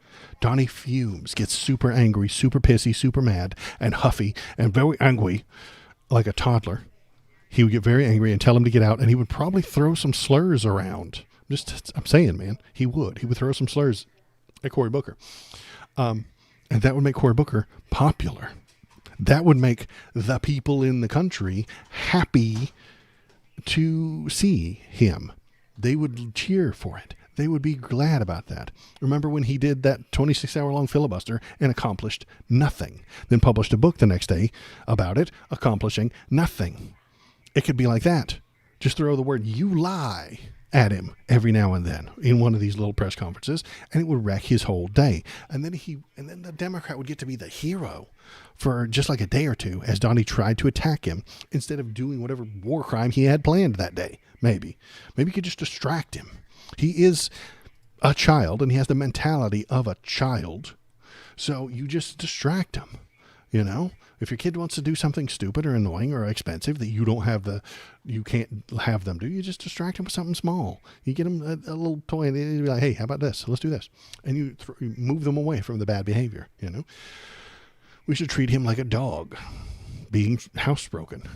Donnie fumes, gets super angry, super pissy, super mad, and huffy, and very angry, like a toddler. He would get very angry and tell him to get out, and he would probably throw some slurs around. I'm saying, man, he would. He would throw some slurs at Cory Booker. And that would make Cory Booker popular. That would make the people in the country happy to see him. They would cheer for it. They would be glad about that. Remember when he did that 26-hour-long filibuster and accomplished nothing, then published a book the next day about it, accomplishing nothing. It could be like that. Just throw the word "you lie" at him every now and then in one of these little press conferences, and it would wreck his whole day. And then the Democrat would get to be the hero for just like a day or two as Donnie tried to attack him instead of doing whatever war crime he had planned that day. Maybe he could just distract him. He is a child, and he has the mentality of a child. So you just distract him. If your kid wants to do something stupid or annoying or expensive that you can't have them do, you just distract him with something small. You get him a little toy, and you be like, "Hey, how about this? Let's do this," and you move them away from the bad behavior. We should treat him like a dog. being housebroken,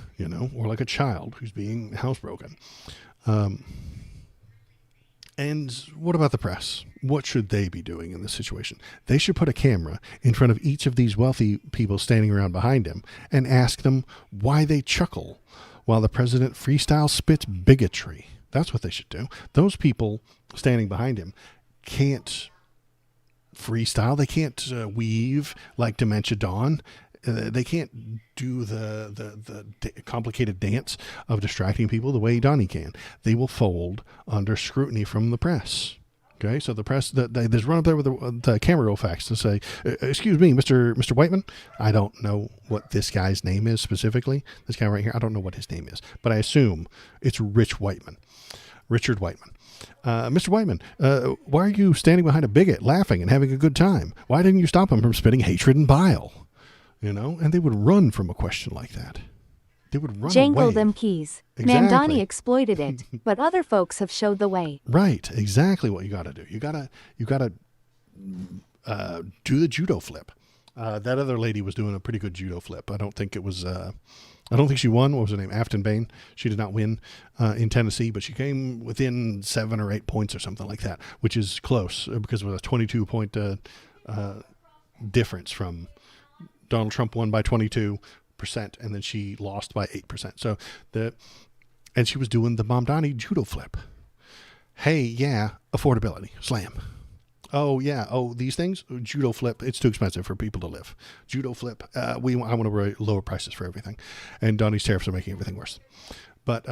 or like a child who's being housebroken. And what about the press? What should they be doing in this situation? They should put a camera in front of each of these wealthy people standing around behind him and ask them why they chuckle while the president freestyle spits bigotry. That's what they should do. Those people standing behind him can't freestyle. They can't weave like Dementia Dawn. They can't do the complicated dance of distracting people the way Donnie can. They will fold under scrutiny from the press. Okay, so the press, they just run up there with the camera real fast to say, "Excuse me, Mr. Whiteman. I don't know what this guy's name is specifically. This guy right here, I don't know what his name is, but I assume it's Richard Whiteman. Mr. Whiteman, why are you standing behind a bigot, laughing and having a good time? Why didn't you stop him from spitting hatred and bile?" And they would run from a question like that. They would run Jangle away. them keys. Exactly. Mamdani exploited it, but other folks have showed the way. Right, exactly what you got to do. You gotta do the judo flip. That other lady was doing a pretty good judo flip. I don't think she won. What was her name? Afton Bain. She did not win in Tennessee, but she came within 7 or 8 points or something like that, which is close because it was a 22-point difference from Donald Trump won by 22%, and then she lost by 8%. So and she was doing the Mamdani judo flip. Hey, yeah, affordability, slam. Oh yeah, these things, judo flip. It's too expensive for people to live. Judo flip. I want to lower prices for everything, and Donnie's tariffs are making everything worse. But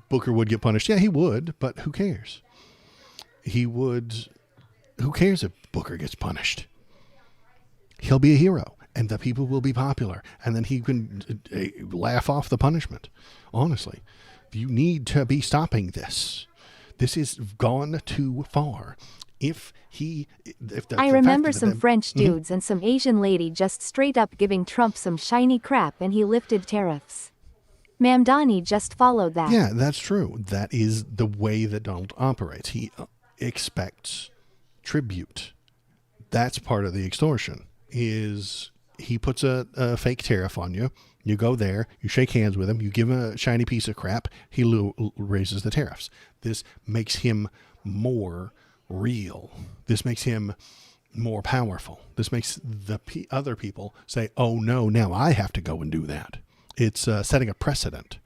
Booker would get punished. Yeah, he would, but who cares? He would. Who cares if Booker gets punished? He'll be a hero, and the people will be popular, and then he can laugh off the punishment. Honestly, you need to be stopping this. This is gone too far. I remember some French dudes and some Asian lady just straight up giving Trump some shiny crap, and he lifted tariffs. Mamdani just followed that. Yeah, that's true. That is the way that Donald operates. He expects tribute. That's part of the extortion. Is he puts a fake tariff on you. You go there, you shake hands with him, you give him a shiny piece of crap, he raises the tariffs. This makes him more real. This makes him more powerful. This makes the other people say, oh no, now I have to go and do that. It's setting a precedent,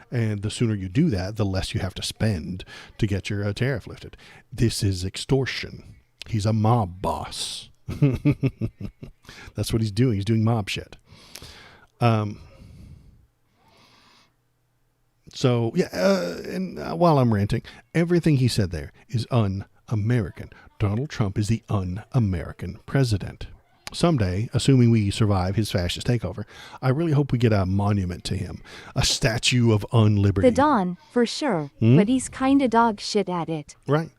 and the sooner you do that, the less you have to spend to get your tariff lifted. This is extortion. He's a mob boss. That's what he's doing. He's doing mob shit. So yeah, and while I'm ranting, everything he said there is un-American. Donald Trump is the un-American president. Someday, assuming we survive his fascist takeover, I really hope we get a monument to him, a statue of un-liberty. The Don, for sure, but he's kinda dog shit at it. Right.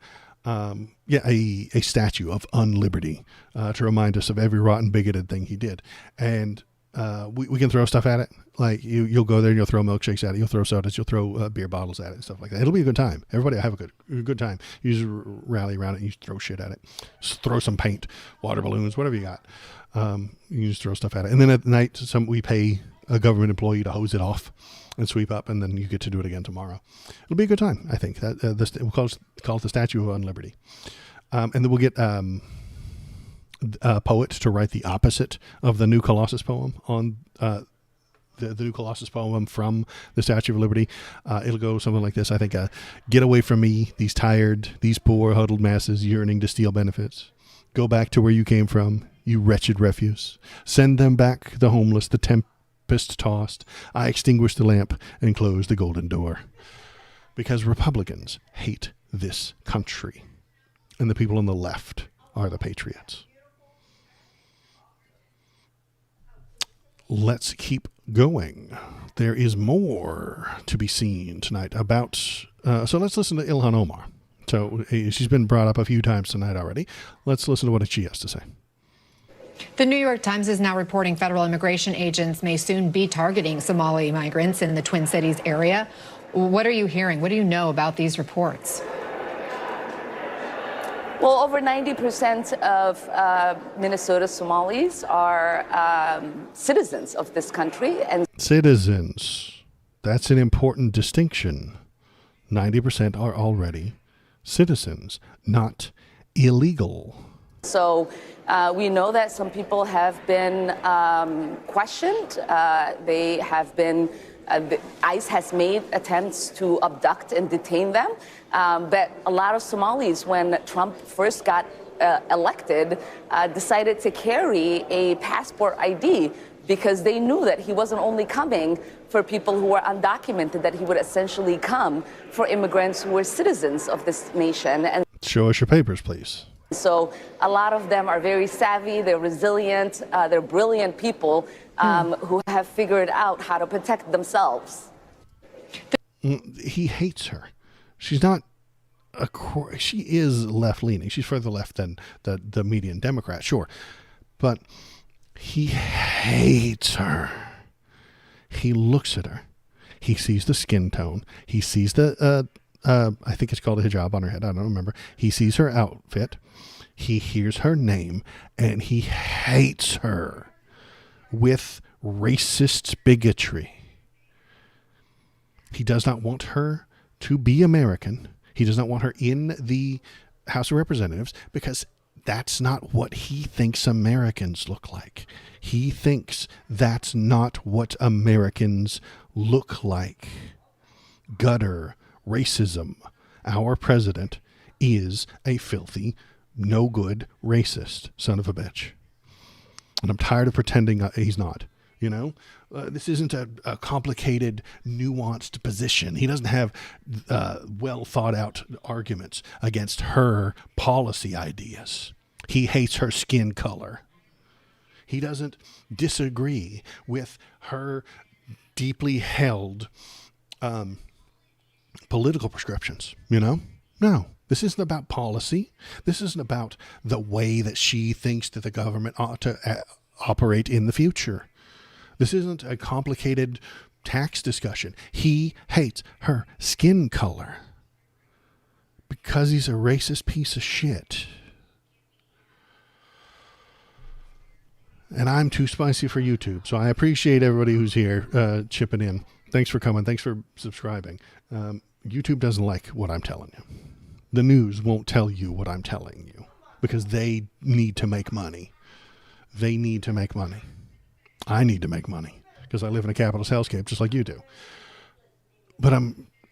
A statue of un-liberty to remind us of every rotten, bigoted thing he did. And we can throw stuff at it. Like you'll go there and you'll throw milkshakes at it. You'll throw sodas. You'll throw beer bottles at it and stuff like that. It'll be a good time. Everybody will have a good time. You just rally around it and you throw shit at it. Just throw some paint, water balloons, whatever you got. You just throw stuff at it. And then at night, we pay a government employee to hose it off and sweep up, and then you get to do it again tomorrow. It'll be a good time, I think. We'll call it the Statue of Un-Liberty. And then we'll get a poet to write the opposite of the new Colossus poem on the new Colossus poem from the Statue of Liberty. It'll go something like this, I think. Get away from me, these poor, huddled masses yearning to steal benefits. Go back to where you came from, you wretched refuse. Send them back, the homeless, the tempest tossed. I extinguish the lamp and close the golden door. Because Republicans hate this country, and the people on the left are the patriots. Let's keep going. There is more to be seen tonight about... so let's listen to Ilhan Omar. So she's been brought up a few times tonight already. Let's listen to what she has to say. The New York Times is now reporting federal immigration agents may soon be targeting Somali migrants in the Twin Cities area. What are you hearing? What do you know about these reports? Well, over 90% of Minnesota Somalis are citizens of this country. And citizens. That's an important distinction. 90% are already citizens, not illegal. So we know that some people have been questioned. They have been, ICE has made attempts to abduct and detain them. But a lot of Somalis, when Trump first got elected, decided to carry a passport ID because they knew that he wasn't only coming for people who were undocumented, that he would essentially come for immigrants who were citizens of this nation. And show us your papers, please. so a lot of them are very savvy, they're resilient, they're brilliant people who have figured out how to protect themselves. He hates her. She's not she is left-leaning. She's further left than the median Democrat, sure. But he hates her. He looks at her. He sees the skin tone. He sees the, I think it's called a hijab on her head. I don't remember. He sees her outfit. He hears her name, and he hates her with racist bigotry. He does not want her to be American. He does not want her in the House of Representatives because that's not what he thinks Americans look like. He thinks that's not what Americans look like. Gutter, racism. Our president is a filthy, no good racist son of a bitch. And I'm tired of pretending he's not. You know, this isn't a complicated, nuanced position. He doesn't have well thought out arguments against her policy ideas. He hates her skin color. He doesn't disagree with her deeply held political prescriptions, you know? No, this isn't about policy. This isn't about the way that she thinks that the government ought to operate in the future. This isn't a complicated tax discussion. He hates her skin color because he's a racist piece of shit. And I'm too spicy for YouTube, so I appreciate everybody who's here chipping in. Thanks for coming. Thanks for subscribing. YouTube doesn't like what I'm telling you. The news won't tell you what I'm telling you because they need to make money. They need to make money. I need to make money because I live in a capitalist hellscape just like you do. But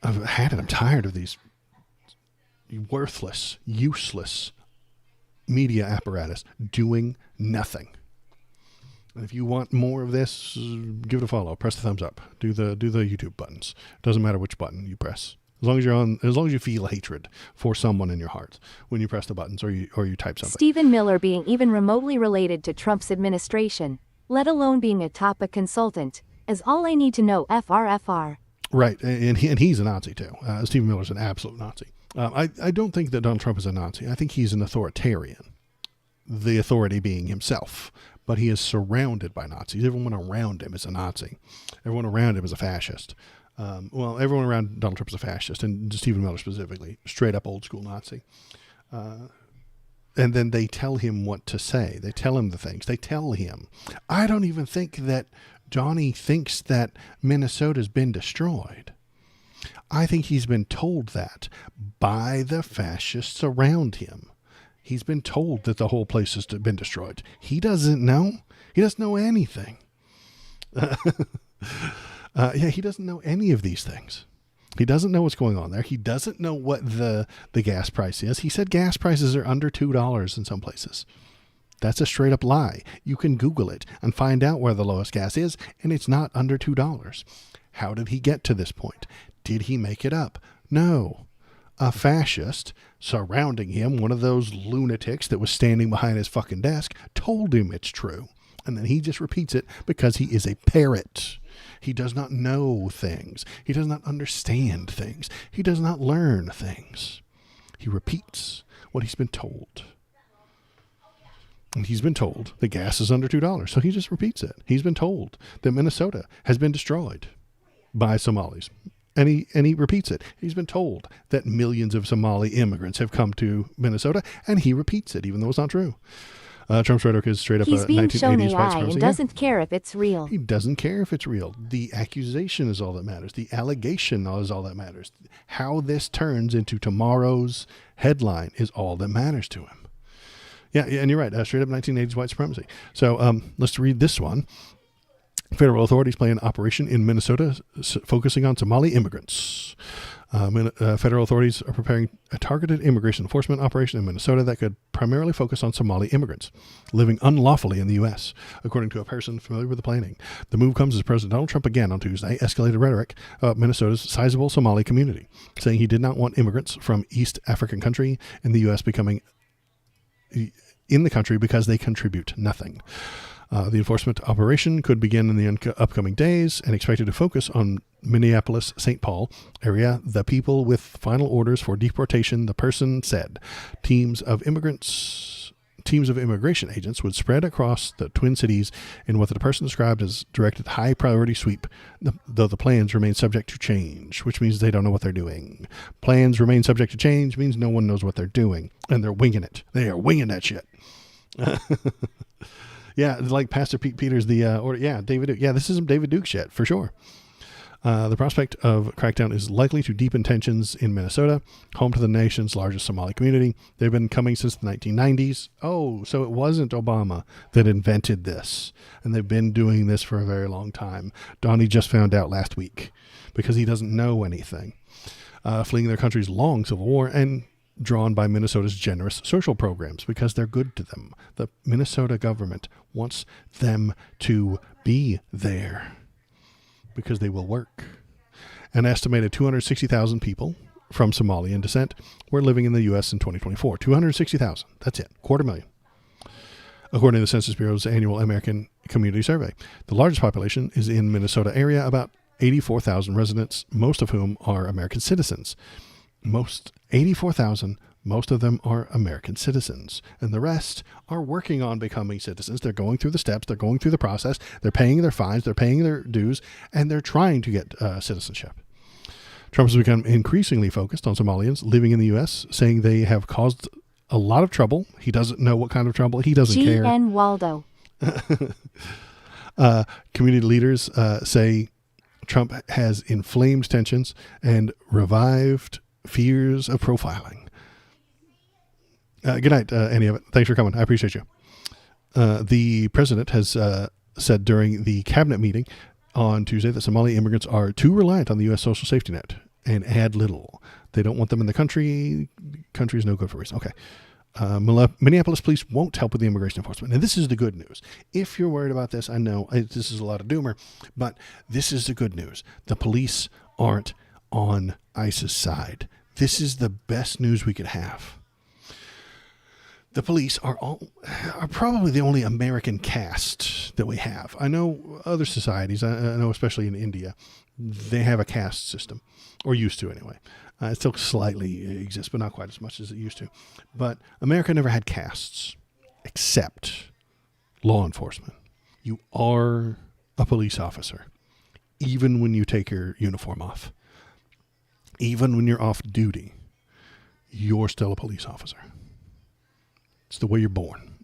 I've had it. I'm tired of these worthless, useless media apparatus doing nothing. And if you want more of this, give it a follow. Press the thumbs up. Do the YouTube buttons. Doesn't matter which button you press. As long as you feel hatred for someone in your heart when you press the buttons or you type something. Stephen Miller being even remotely related to Trump's administration, let alone being a topic consultant, is all I need to know. FRFR. Right, and he's a Nazi too. Stephen Miller's an absolute Nazi. I don't think that Donald Trump is a Nazi. I think he's an authoritarian. The authority being himself. But he is surrounded by Nazis. Everyone around him is a Nazi. Everyone around him is a fascist. Everyone around Donald Trump is a fascist, and Stephen Miller specifically, straight up old school Nazi. And then they tell him what to say. They tell him the things. They tell him. I don't even think that Johnny thinks that Minnesota's been destroyed. I think he's been told that by the fascists around him. He's been told that the whole place has been destroyed. He doesn't know. He doesn't know anything. He doesn't know any of these things. He doesn't know what's going on there. He doesn't know what the gas price is. He said gas prices are under $2 in some places. That's a straight up lie. You can Google it and find out where the lowest gas is, and it's not under $2. How did he get to this point? Did he make it up? No. A fascist surrounding him, one of those lunatics that was standing behind his fucking desk, told him it's true. And then he just repeats it because he is a parrot. He does not know things. He does not understand things. He does not learn things. He repeats what he's been told. And he's been told that gas is under $2, so he just repeats it. He's been told that Minnesota has been destroyed by Somalis. And he repeats it. He's been told that millions of Somali immigrants have come to Minnesota, and he repeats it, even though it's not true. Trump's rhetoric is straight up He's a being 1980s shown white AI supremacy. and doesn't care if it's real. He doesn't care if it's real. The accusation is all that matters. The allegation is all that matters. How this turns into tomorrow's headline is all that matters to him. Yeah, and you're right. Straight up 1980s white supremacy. So let's read this one. Federal authorities plan operation in Minnesota focusing on Somali immigrants. Federal authorities are preparing a targeted immigration enforcement operation in Minnesota that could primarily focus on Somali immigrants living unlawfully in the U.S., according to a person familiar with the planning. The move comes as President Donald Trump again on Tuesday escalated rhetoric about Minnesota's sizable Somali community, saying he did not want immigrants from East African country in the U.S. becoming in the country because they contribute nothing. The enforcement operation could begin in the upcoming days and expected to focus on Minneapolis-St. Paul area. The people with final orders for deportation, the person said. Teams of immigration agents would spread across the Twin Cities in what the person described as directed high-priority sweep, though the plans remain subject to change, which means they don't know what they're doing. Plans remain subject to change means no one knows what they're doing, and they're winging it. They are winging that shit. Yeah, like Pastor Pete Peters, David Duke. Yeah, this is some David Duke shit, for sure. The prospect of crackdown is likely to deepen tensions in Minnesota, home to the nation's largest Somali community. They've been coming since the 1990s. Oh, so it wasn't Obama that invented this. And they've been doing this for a very long time. Donnie just found out last week because he doesn't know anything. Fleeing their country's long civil war and drawn by Minnesota's generous social programs because they're good to them. The Minnesota government wants them to be there because they will work. An estimated 260,000 people from Somalian descent were living in the U.S. in 2024. 260,000. That's it. 250,000. According to the Census Bureau's annual American Community Survey. The largest population is in Minnesota area, about 84,000 residents, most of whom are American citizens. 84,000, most of them are American citizens, and the rest are working on becoming citizens. They're going through the steps, they're going through the process, they're paying their fines, they're paying their dues, and they're trying to get citizenship. Trump has become increasingly focused on Somalians living in the U.S., saying they have caused a lot of trouble. He doesn't know what kind of trouble. He doesn't care. G.N. Waldo. Community leaders say Trump has inflamed tensions and revived fears of profiling. Good night, any of it. Thanks for coming. I appreciate you. The president has said during the cabinet meeting on Tuesday that Somali immigrants are too reliant on the U.S. social safety net and add little. They don't want them in the country. Country is no good for reason. Okay. Minneapolis police won't help with the immigration enforcement. And this is the good news. If you're worried about this, I know this is a lot of doomer, but this is the good news. The police aren't on ISIS side. This is the best news we could have. The police are probably the only American caste that we have. I know other societies, I know especially in India, they have a caste system, or used to anyway. It still slightly exists, but not quite as much as it used to. But America never had castes, except law enforcement. You are a police officer, even when you take your uniform off. Even when you're off duty, you're still a police officer. It's the way you're born.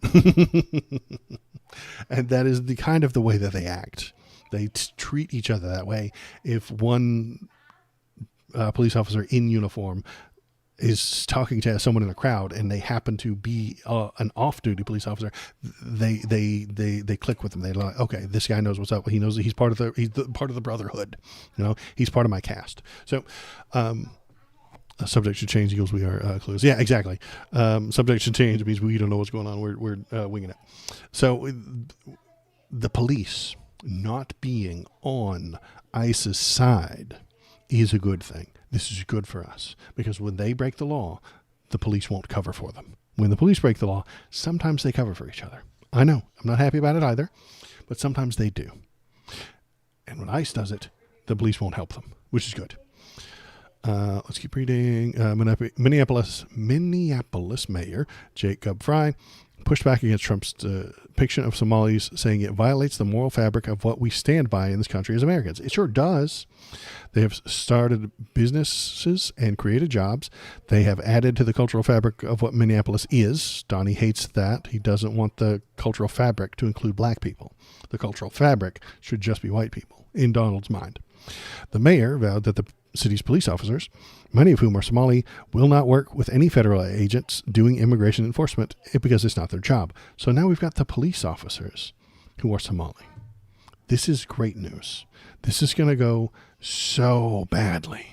And that is the kind of the way that they act. They treat each other that way. If one police officer in uniform is talking to someone in a crowd and they happen to be an off-duty police officer, they click with them. They're like, okay, this guy knows what's up. He knows that he's part of the brotherhood. You know, he's part of my caste. So, subject to change equals we are clueless. Yeah, exactly. Subject to change means we don't know what's going on. We're winging it. So, the police not being on ISIS side is a good thing. This is good for us because when they break the law, the police won't cover for them. When the police break the law, sometimes they cover for each other. I know. I'm not happy about it either, but sometimes they do. And when ICE does it, the police won't help them, which is good. Let's keep reading. Minneapolis Mayor Jacob Frey pushed back against Trump's depiction of Somalis, saying it violates the moral fabric of what we stand by in this country as Americans. It sure does. They have started businesses and created jobs. They have added to the cultural fabric of what Minneapolis is. Donnie hates that. He doesn't want the cultural fabric to include black people. The cultural fabric should just be white people, in Donald's mind. The mayor vowed that the city's police officers, many of whom are Somali, will not work with any federal agents doing immigration enforcement because it's not their job. So now we've got the police officers who are Somali. This is great news. This is going to go so badly.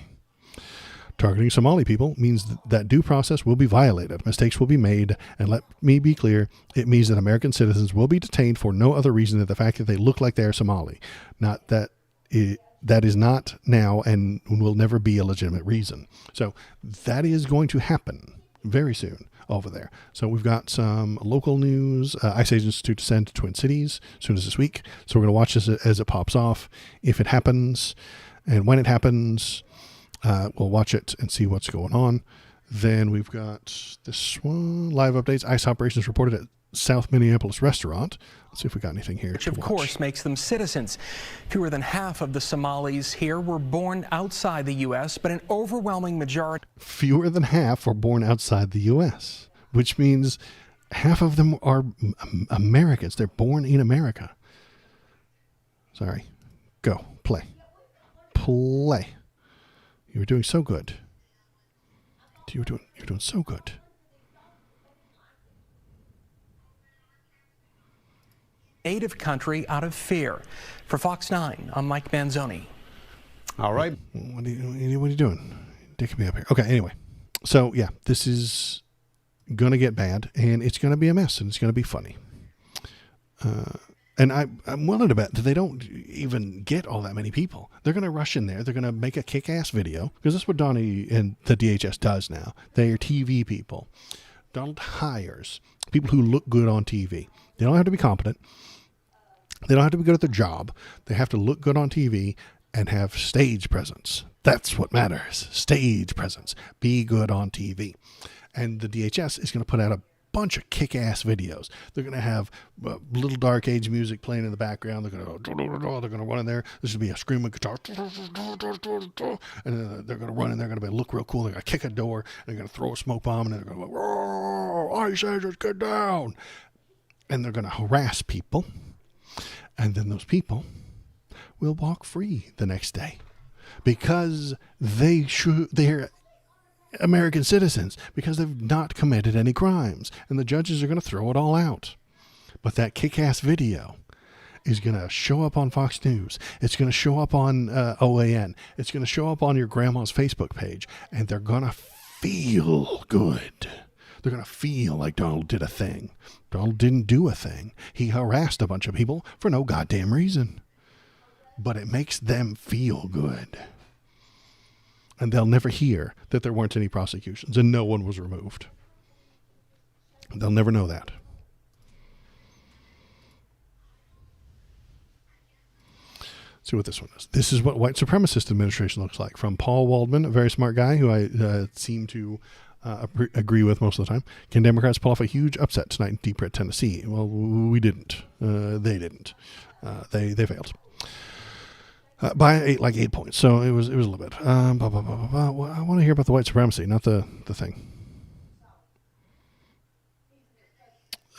Targeting Somali people means that due process will be violated, mistakes will be made, and let me be clear, it means that American citizens will be detained for no other reason than the fact that they look like they are Somali. Not that that is not now and will never be a legitimate reason. So that is going to happen very soon over there. So we've got some local news. ICE agents to descend to Twin Cities as soon as this week. So we're going to watch this as it pops off. If it happens and when it happens, we'll watch it and see what's going on. Then we've got this one, live updates. ICE operations reported at South Minneapolis restaurant. Let's see if we got anything here. Which of course makes them citizens. Fewer than half of the Somalis here were born outside the U.S., but an overwhelming majority. Fewer than half are born outside the U.S., which means half of them are Americans. They're born in America. Sorry. Go. Play. Play. You were doing so good. You're doing so good. Native country out of fear. For Fox 9, I'm Mike Manzoni. All right. What are you doing? Dicking me up here. Okay, anyway. So, yeah, this is going to get bad, and it's going to be a mess, and it's going to be funny. And I'm willing to bet that they don't even get all that many people. They're going to rush in there. They're going to make a kick-ass video, because that's what Donnie and the DHS does now. They are TV people. Donald hires people who look good on TV. They don't have to be competent. They don't have to be good at their job. They have to look good on TV and have stage presence. That's what matters. Stage presence. Be good on TV. And the DHS is going to put out a bunch of kick-ass videos. They're going to have little dark age music playing in the background. They're going to run in there. There's going to be a screaming guitar. And they're going to run in there. They're going to look real cool. They're going to kick a door. They're going to throw a smoke bomb. And they're going to go, "Roar, ICE agents, get down." And they're going to harass people. And then those people will walk free the next day because they're American citizens, because they've not committed any crimes. And the judges are going to throw it all out. But that kick-ass video is going to show up on Fox News. It's going to show up on OAN. It's going to show up on your grandma's Facebook page. And they're going to feel good. They're going to feel like Donald did a thing. Donald didn't do a thing. He harassed a bunch of people for no goddamn reason. But it makes them feel good. And they'll never hear that there weren't any prosecutions and no one was removed. They'll never know that. Let's see what this one is. This is what white supremacist administration looks like. From Paul Waldman, a very smart guy who I seem to agree with most of the time. Can Democrats pull off a huge upset tonight in Deep Red, Tennessee? Well, we didn't. They didn't. They failed. By 8 points. So it was a little bit. I want to hear about the white supremacy, not the thing.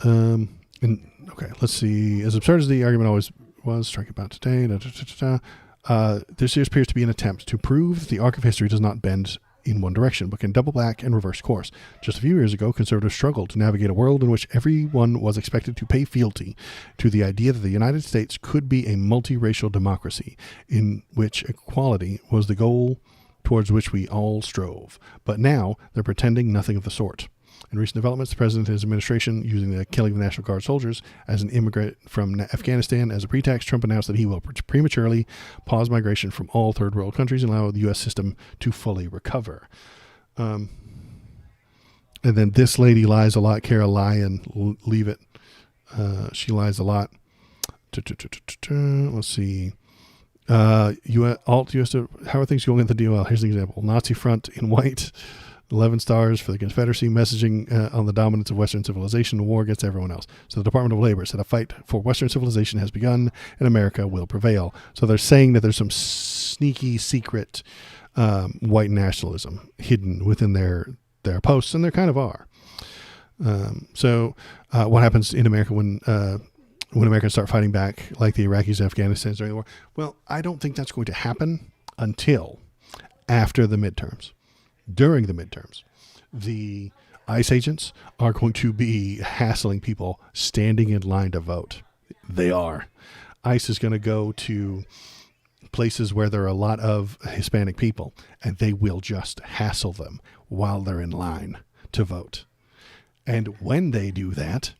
Okay, let's see. As absurd as the argument always was, strike about today. This appears to be an attempt to prove that the arc of history does not bend in one direction, but can double back and reverse course. Just a few years ago, conservatives struggled to navigate a world in which everyone was expected to pay fealty to the idea that the United States could be a multiracial democracy in which equality was the goal towards which we all strove. But now they're pretending nothing of the sort. In recent developments, the president and his administration, using the killing of National Guard soldiers as an immigrant from Afghanistan as a pretext, Trump announced that he will prematurely pause migration from all third world countries and allow the U.S. system to fully recover. And then this lady lies a lot. Kara Lyon, leave it. She lies a lot. Let's see. How are things going at the DOL? Here's an example. Nazi front in white. 11 stars for the Confederacy, messaging on the dominance of Western civilization, war against everyone else. So the Department of Labor said a fight for Western civilization has begun and America will prevail. So they're saying that there's some sneaky, secret white nationalism hidden within their posts, and there kind of are. So what happens in America when Americans start fighting back like the Iraqis and Afghanistan during the war? Well, I don't think that's going to happen until after the midterms. During the midterms, the ICE agents are going to be hassling people standing in line to vote. They are. ICE is going to go to places where there are a lot of Hispanic people, and they will just hassle them while they're in line to vote. And when they do that,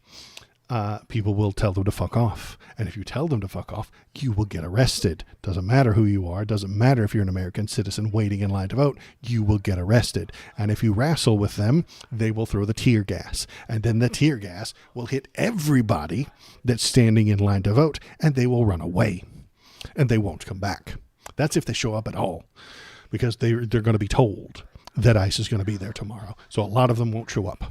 people will tell them to fuck off. And if you tell them to fuck off, you will get arrested. Doesn't matter who you are. Doesn't matter if you're an American citizen waiting in line to vote. You will get arrested. And if you wrestle with them, they will throw the tear gas. And then the tear gas will hit everybody that's standing in line to vote, and they will run away. And they won't come back. That's if they show up at all, because they're going to be told that ICE is going to be there tomorrow. So a lot of them won't show up.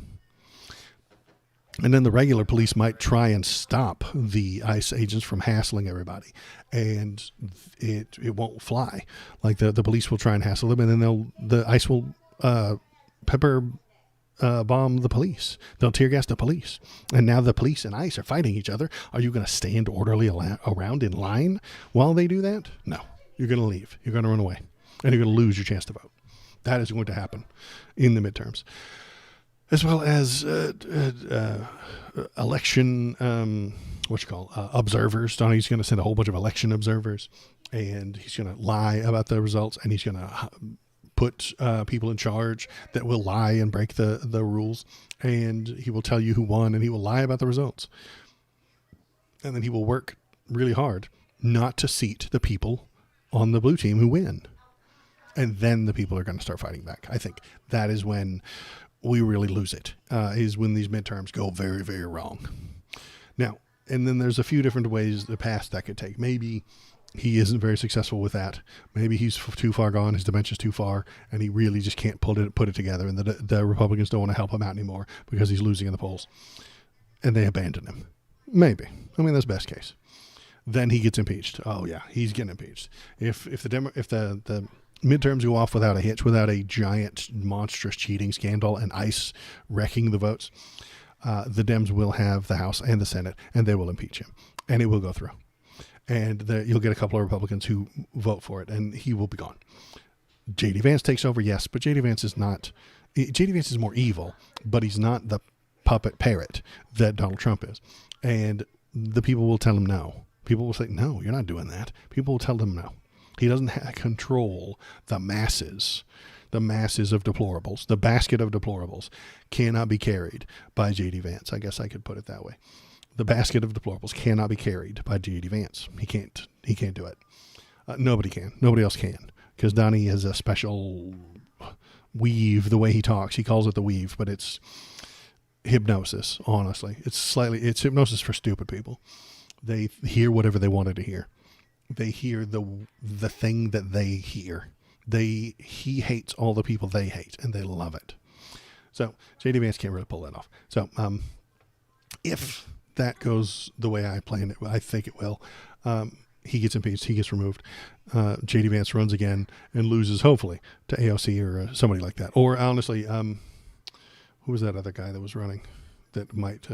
And then the regular police might try and stop the ICE agents from hassling everybody, and it won't fly. Like the police will try and hassle them, and then the ICE will pepper bomb the police. They'll tear gas the police, and now the police and ICE are fighting each other. Are you going to stand orderly around in line while they do that? No, you're going to leave. You're going to run away, and you're going to lose your chance to vote. That is going to happen in the midterms. As well as election, observers. Donnie's going to send a whole bunch of election observers, and he's going to lie about the results, and he's going to put people in charge that will lie and break the rules, and he will tell you who won, and he will lie about the results. And then he will work really hard not to seat the people on the blue team who win. And then the people are going to start fighting back. I think that is when we really lose it, is when these midterms go very, very wrong. Now, and then there's a few different ways the path that could take. Maybe he isn't very successful with that. Maybe he's too far gone, his dementia's too far, and he really just can't put it together, and the Republicans don't want to help him out anymore because he's losing in the polls, and they abandon him. Maybe. I mean, that's best case. Then he gets impeached. Oh yeah, he's getting impeached. If the midterms go off without a hitch, without a giant, monstrous cheating scandal and ICE wrecking the votes, the Dems will have the House and the Senate, and they will impeach him, and it will go through. And you'll get a couple of Republicans who vote for it, and he will be gone. J.D. Vance takes over, yes, but J.D. Vance is not. J.D. Vance is more evil, but he's not the puppet parrot that Donald Trump is. And the people will tell him no. People will say, no, you're not doing that. People will tell him no. He doesn't control the masses. The masses of deplorables, the basket of deplorables, cannot be carried by J.D. Vance. I guess I could put it that way. The basket of deplorables cannot be carried by J.D. Vance. He can't do it. Nobody can. Nobody else can. Because Donnie has a special weave, the way he talks. He calls it the weave, but it's hypnosis, honestly. It's hypnosis for stupid people. They hear whatever they wanted to hear. They hear the thing that they hear. He hates all the people they hate, and they love it. So J.D. Vance can't really pull that off. So if that goes the way I plan it, I think it will. He gets impeached. He gets removed. J.D. Vance runs again and loses, hopefully, to AOC or somebody like that. Or honestly, who was that other guy that was running that might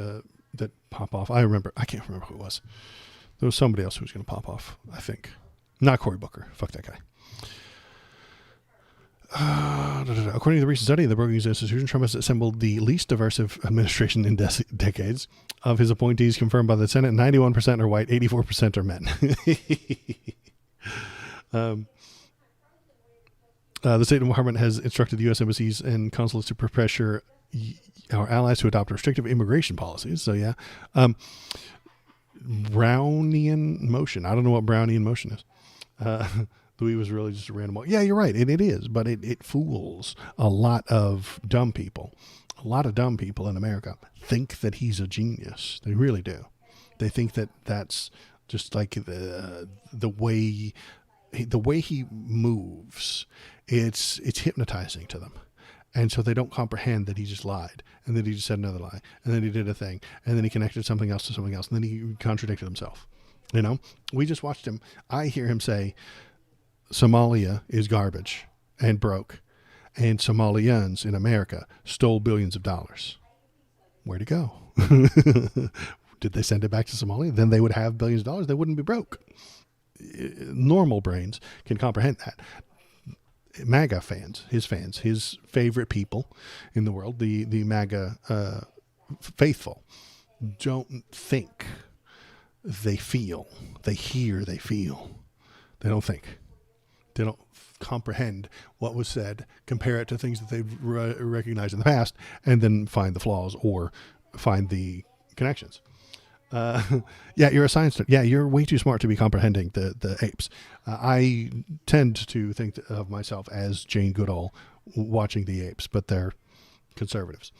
that pop off? I can't remember who it was. There was somebody else who was going to pop off, I think. Not Cory Booker. Fuck that guy. According to the recent study of the Brookings Institution, Trump has assembled the least diverse administration in decades. Of his appointees confirmed by the Senate, 91% are white, 84% are men. The State Department has instructed the U.S. embassies and consulates to pressure our allies to adopt restrictive immigration policies. So, yeah. Brownian motion. I don't know what Brownian motion is. Louis was really just a random. Yeah, you're right. And it is, but it fools a lot of dumb people. A lot of dumb people in America think that he's a genius. They really do. They think that that's just like the way he moves. It's hypnotizing to them. And so they don't comprehend that he just lied, and then he just said another lie, and then he did a thing, and then he connected something else to something else, and then he contradicted himself. You know, we just watched him. I hear him say Somalia is garbage and broke, and Somalians in America stole billions of dollars. Where'd it go? Did they send it back to Somalia? Then they would have billions of dollars. They wouldn't be broke. Normal brains can comprehend that. MAGA fans, his favorite people in the world, the MAGA faithful, don't think, they feel. They hear, they feel. They don't think. They don't comprehend what was said, compare it to things that they've recognized in the past, and then find the flaws or find the connections. Yeah, you're a science nerd. Yeah, you're way too smart to be comprehending the apes. I tend to think of myself as Jane Goodall watching the apes, but they're conservatives.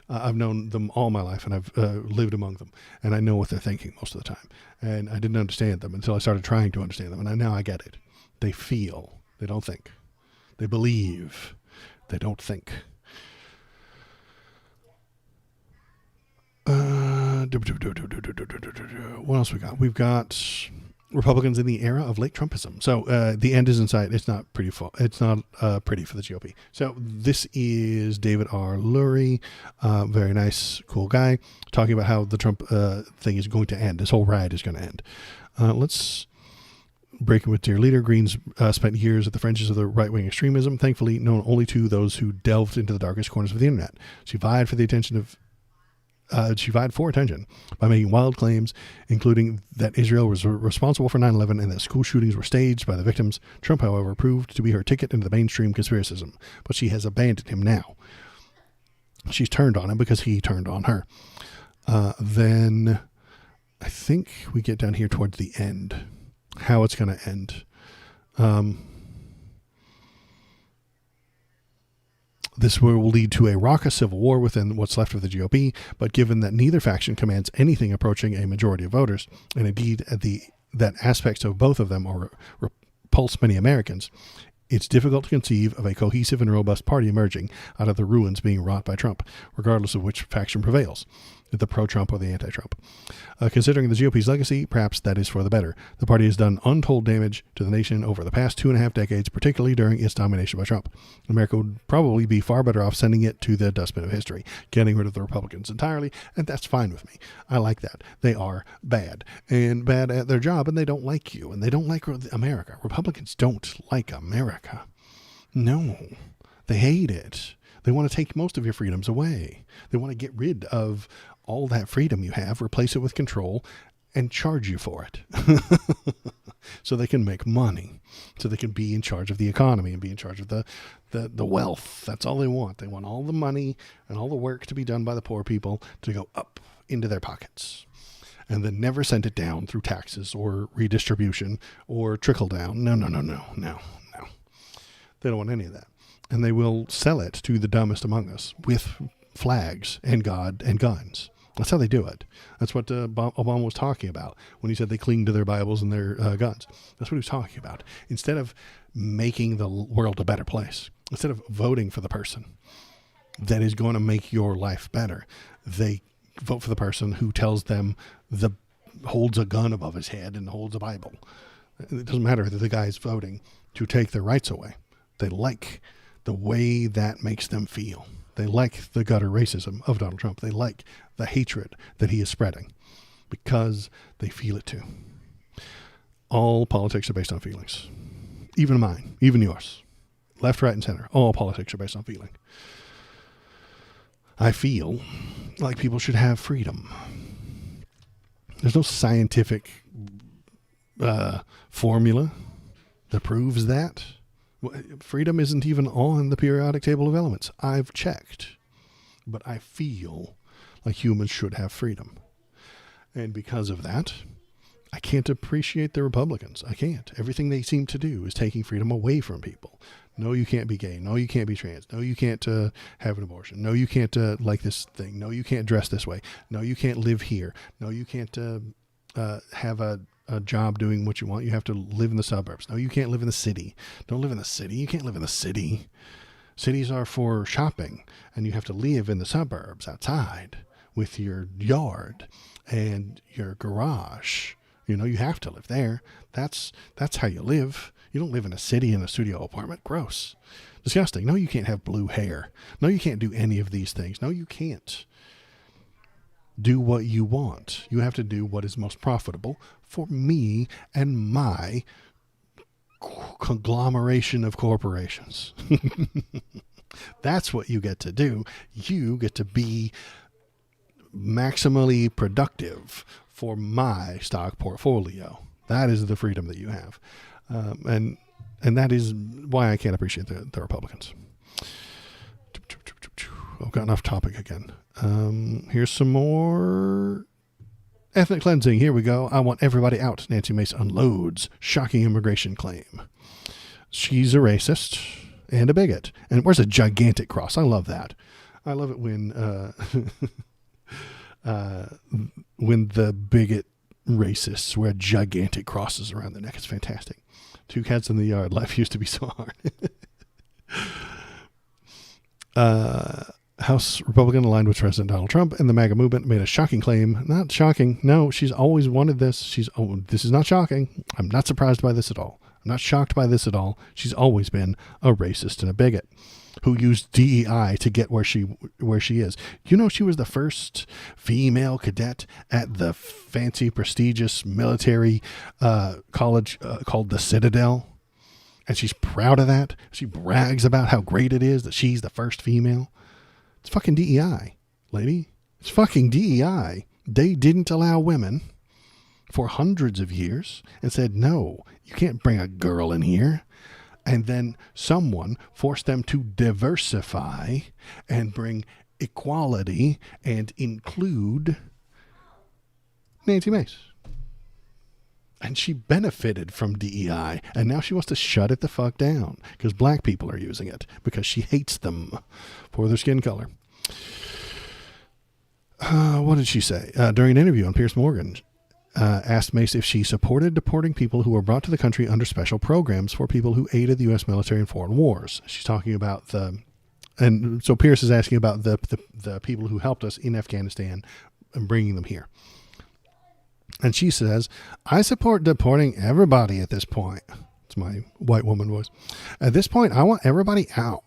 I've known them all my life, and I've lived among them, and I know what they're thinking most of the time. And I didn't understand them until I started trying to understand them, and now I get it. They feel. They don't think. They believe. They don't think. What else we got? We've got Republicans in the era of late Trumpism. So the end is in sight. It's not pretty. It's not pretty for the GOP. So this is David R. Lurie, very nice, cool guy, talking about how the Trump thing is going to end. This whole ride is going to end. Let's break it with Dear Leader. Greens spent years at the fringes of the right-wing extremism, thankfully known only to those who delved into the darkest corners of the internet. She vied for attention by making wild claims, including that Israel was responsible for 9/11 and that school shootings were staged by the victims. Trump, however, proved to be her ticket into the mainstream conspiracism, but she has abandoned him now. She's turned on him because he turned on her. Then I think we get down here towards the end, how it's going to end. This will lead to a raucous civil war within what's left of the GOP, but given that neither faction commands anything approaching a majority of voters, and indeed that aspects of both of them repulse many Americans, it's difficult to conceive of a cohesive and robust party emerging out of the ruins being wrought by Trump, regardless of which faction prevails, the pro-Trump or the anti-Trump. Considering the GOP's legacy, perhaps that is for the better. The party has done untold damage to the nation over the past 2.5 decades, particularly during its domination by Trump. America would probably be far better off sending it to the dustbin of history, getting rid of the Republicans entirely, and that's fine with me. I like that. They are bad, and bad at their job, and they don't like you, and they don't like America. Republicans don't like America. No, they hate it. They want to take most of your freedoms away. They want to get rid of all that freedom you have, replace it with control, and charge you for it. So they can make money. So they can be in charge of the economy and be in charge of the wealth. That's all they want. They want all the money and all the work to be done by the poor people to go up into their pockets. And then never send it down through taxes or redistribution or trickle down. No. They don't want any of that. And they will sell it to the dumbest among us with flags and God and guns. That's how they do it. That's what Obama was talking about when he said they cling to their Bibles and their guns. That's what he was talking about. Instead of making the world a better place, instead of voting for the person that is going to make your life better, they vote for the person who tells them holds a gun above his head and holds a Bible. It doesn't matter that the guy is voting to take their rights away. They like the way that makes them feel. They like the gutter racism of Donald Trump. They like the hatred that he is spreading because they feel it too. All politics are based on feelings. Even mine, even yours. Left, right, and center. All politics are based on feeling. I feel like people should have freedom. There's no scientific formula that proves that. Freedom isn't even on the periodic table of elements. I've checked. But I feel like humans should have freedom. And because of that, I can't appreciate the Republicans. I can't. Everything they seem to do is taking freedom away from people. No, you can't be gay. No, you can't be trans. No, you can't have an abortion. No, you can't like this thing. No, you can't dress this way. No, you can't live here. No, you can't have a job doing what you want. You have to live in the suburbs. No, you can't live in the city. Don't live in the city. You can't live in the city. Cities are for shopping, and you have to live in the suburbs outside with your yard and your garage. You know, you have to live there. That's how you live. You don't live in a city in a studio apartment. Gross. Disgusting. No, you can't have blue hair. No, you can't do any of these things. No, you can't do what you want. You have to do what is most profitable for me and my conglomeration of corporations. That's what you get to do. You get to be maximally productive for my stock portfolio. That is the freedom that you have. And that is why I can't appreciate the Republicans. I've gotten off topic again. Here's some more ethnic cleansing. Here we go. I want everybody out. Nancy Mace unloads shocking immigration claim. She's a racist and a bigot. And where's a gigantic cross? I love that. I love it when when the bigot racists wear gigantic crosses around their neck. It's fantastic. Two cats in the yard. Life used to be so hard. House Republican aligned with President Donald Trump and the MAGA movement made a shocking claim. Not shocking. No, she's always wanted this. This is not shocking. I'm not surprised by this at all. I'm not shocked by this at all. She's always been a racist and a bigot who used DEI to get where she is. You know, she was the first female cadet at the fancy, prestigious military college called the Citadel. And she's proud of that. She brags about how great it is that she's the first female. It's fucking DEI, lady. It's fucking DEI. They didn't allow women for hundreds of years and said, no, you can't bring a girl in here. And then someone forced them to diversify and bring equality and include Nancy Mace. And she benefited from DEI. And now she wants to shut it the fuck down because black people are using it because she hates them for their skin color. What did she say? During an interview on Piers Morgan, asked Mace if she supported deporting people who were brought to the country under special programs for people who aided the U.S. military in foreign wars. She's talking about and so Pierce is asking about the people who helped us in Afghanistan and bringing them here. And she says, I support deporting everybody at this point. It's my white woman voice. At this point, I want everybody out.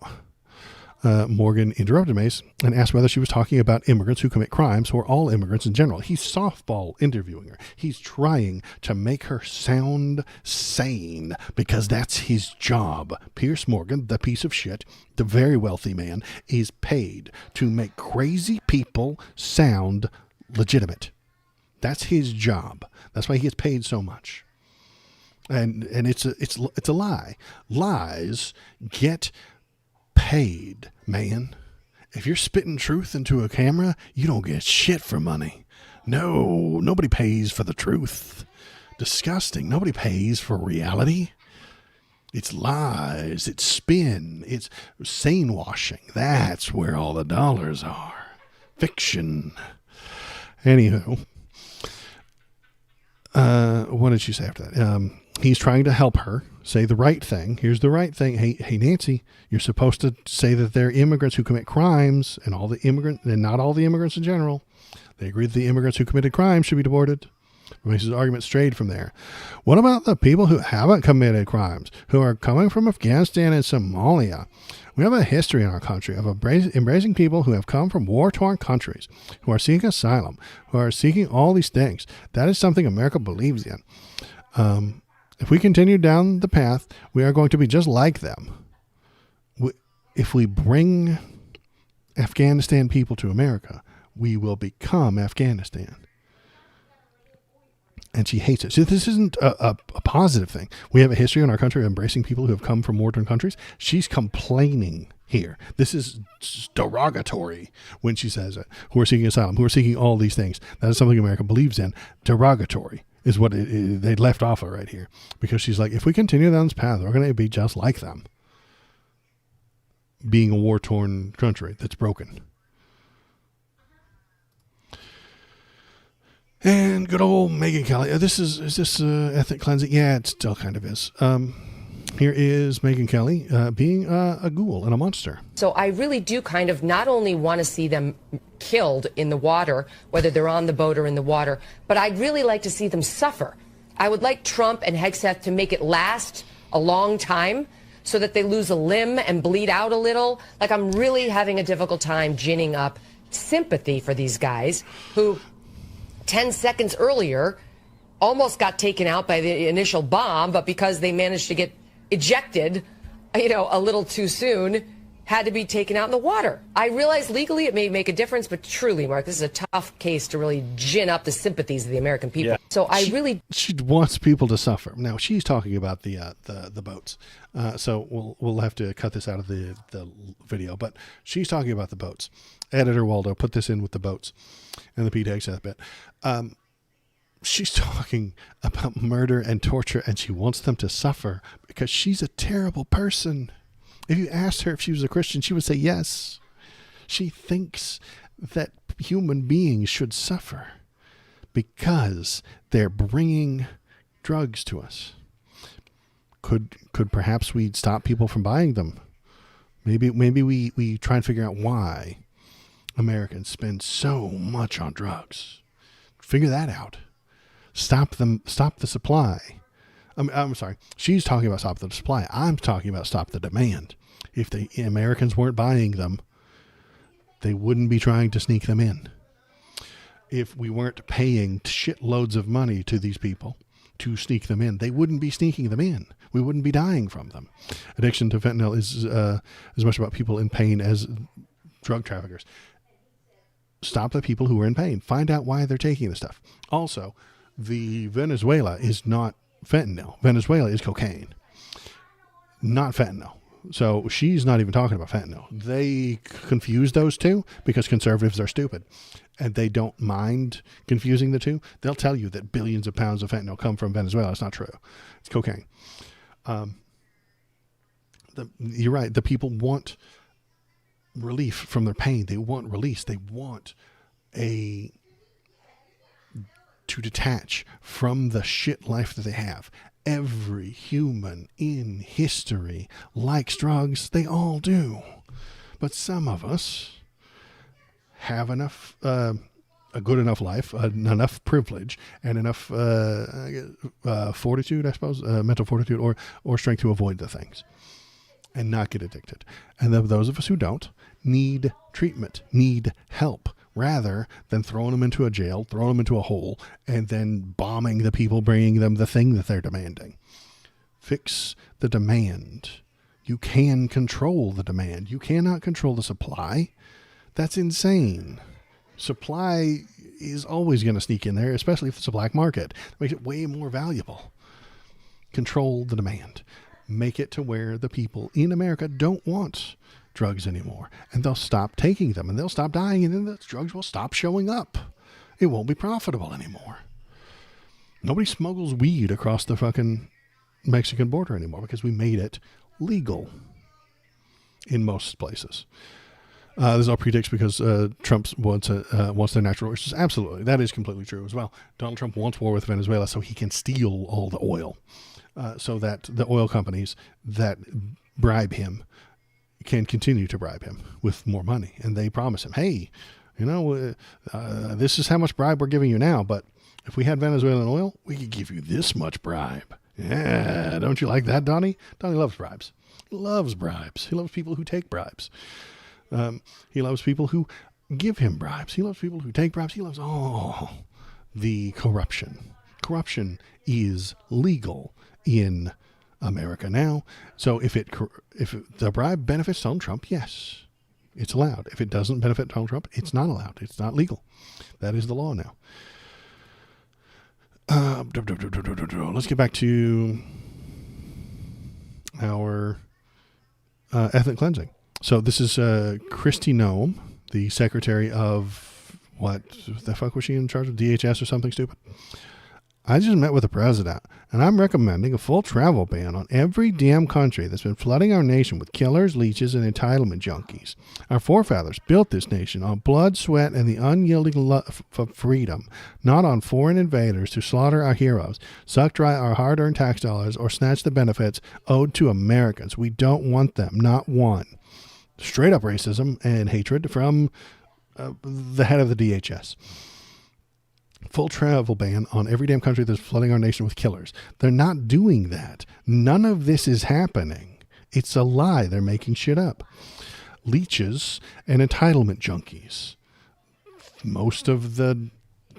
Morgan interrupted Mace and asked whether she was talking about immigrants who commit crimes or all immigrants in general. He's softball interviewing her. He's trying to make her sound sane because that's his job. Piers Morgan, the piece of shit, the very wealthy man, is paid to make crazy people sound legitimate. That's his job. That's why he gets paid so much. And it's a lie. Lies get paid, man. If you're spitting truth into a camera, you don't get shit for money. No, nobody pays for the truth. Disgusting. Nobody pays for reality. It's lies. It's spin. It's sane washing. That's where all the dollars are. Fiction. Anywho. What did she say after that? He's trying to help her say the right thing. Here's the right thing. Hey, Nancy, you're supposed to say that they're immigrants who commit crimes and not all the immigrants in general. They agree that the immigrants who committed crimes should be deported. Mace's argument strayed from there. What about the people who haven't committed crimes, who are coming from Afghanistan and Somalia? We have a history in our country of embracing people who have come from war-torn countries, who are seeking asylum, who are seeking all these things. That is something America believes in. If we continue down the path, we are going to be just like them. If we bring Afghanistan people to America, we will become Afghanistan. And she hates it. So this isn't a positive thing. We have a history in our country of embracing people who have come from war-torn countries. She's complaining here. This is derogatory when she says it. Who are seeking asylum, who are seeking all these things. That is something America believes in. Derogatory is what they left off of right here. Because she's like, if we continue down this path, we're going to be just like them. Being a war-torn country that's broken. And good old Megyn Kelly. Is this ethnic cleansing? Yeah, it still kind of is. Here is Megyn Kelly being a ghoul and a monster. So I really do kind of not only want to see them killed in the water, whether they're on the boat or in the water, but I'd really like to see them suffer. I would like Trump and Hegseth to make it last a long time so that they lose a limb and bleed out a little. Like, I'm really having a difficult time ginning up sympathy for these guys who 10 seconds earlier almost got taken out by the initial bomb, but because they managed to get ejected, a little too soon, had to be taken out in the water. I realize legally it may make a difference, but truly, Mark, this is a tough case to really gin up the sympathies of the American people. Yeah. So she wants people to suffer. Now she's talking about the boats. So we'll have to cut this out of the video, but she's talking about the boats. Editor Waldo put this in with the boats and the Pete Hegseth bit. She's talking about murder and torture, and she wants them to suffer because she's a terrible person. If you asked her if she was a Christian, she would say yes. She thinks that human beings should suffer because they're bringing drugs to us. Could perhaps we stop people from buying them? Maybe we try and figure out why Americans spend so much on drugs. Figure that out. Stop the supply. I'm sorry. She's talking about stop the supply. I'm talking about stop the demand. If the Americans weren't buying them, they wouldn't be trying to sneak them in. If we weren't paying shitloads of money to these people to sneak them in, they wouldn't be sneaking them in. We wouldn't be dying from them. Addiction to fentanyl is as much about people in pain as drug traffickers. Stop the people who are in pain. Find out why they're taking the stuff. Also, the Venezuela is not fentanyl. Venezuela is cocaine, not fentanyl. So she's not even talking about fentanyl. They confuse those two because conservatives are stupid and they don't mind confusing the two. They'll tell you that billions of pounds of fentanyl come from Venezuela. It's not true. It's cocaine. You're right. The people want relief from their pain. They want release. They want to detach from the shit life that they have. Every human in history likes drugs. They all do. But some of us have enough, a good enough life, enough privilege, and enough fortitude, I suppose, mental fortitude or strength to avoid the things and not get addicted. And those of us who don't need treatment, need help, rather than throwing them into a jail, throwing them into a hole, and then bombing the people bringing them the thing that they're demanding. Fix the demand. You can control the demand. You cannot control the supply. That's insane. Supply is always going to sneak in there, especially if it's a black market. It makes it way more valuable. Control the demand. Make it to where the people in America don't want drugs anymore, and they'll stop taking them, and they'll stop dying, and then the drugs will stop showing up. It won't be profitable anymore. Nobody smuggles weed across the fucking Mexican border anymore because we made it legal in most places. There's all predicts because Trump wants their natural resources. Absolutely, that is completely true as well. Donald Trump wants war with Venezuela so he can steal all the oil, so that the oil companies that bribe him can continue to bribe him with more money. And they promise him, hey, this is how much bribe we're giving you now, but if we had Venezuelan oil, we could give you this much bribe. Yeah, don't you like that, Donnie? Donnie loves bribes. He loves bribes. He loves people who take bribes. He loves people who give him bribes. He loves people who take bribes. He loves all the corruption. Corruption is legal in America now. So if the bribe benefits Donald Trump, yes, it's allowed. If it doesn't benefit Donald Trump, it's not allowed. It's not legal. That is the law now. Let's get back to our ethnic cleansing. So this is Kristi Noem, the secretary of what the fuck was she in charge of? DHS or something stupid? I just met with the president, and I'm recommending a full travel ban on every damn country that's been flooding our nation with killers, leeches, and entitlement junkies. Our forefathers built this nation on blood, sweat, and the unyielding love for freedom, not on foreign invaders to slaughter our heroes, suck dry our hard-earned tax dollars, or snatch the benefits owed to Americans. We don't want them, not one. Straight up racism and hatred from the head of the DHS. Full travel ban on every damn country that's flooding our nation with killers. They're not doing that. None of this is happening. It's a lie. They're making shit up. Leeches and entitlement junkies. Most of the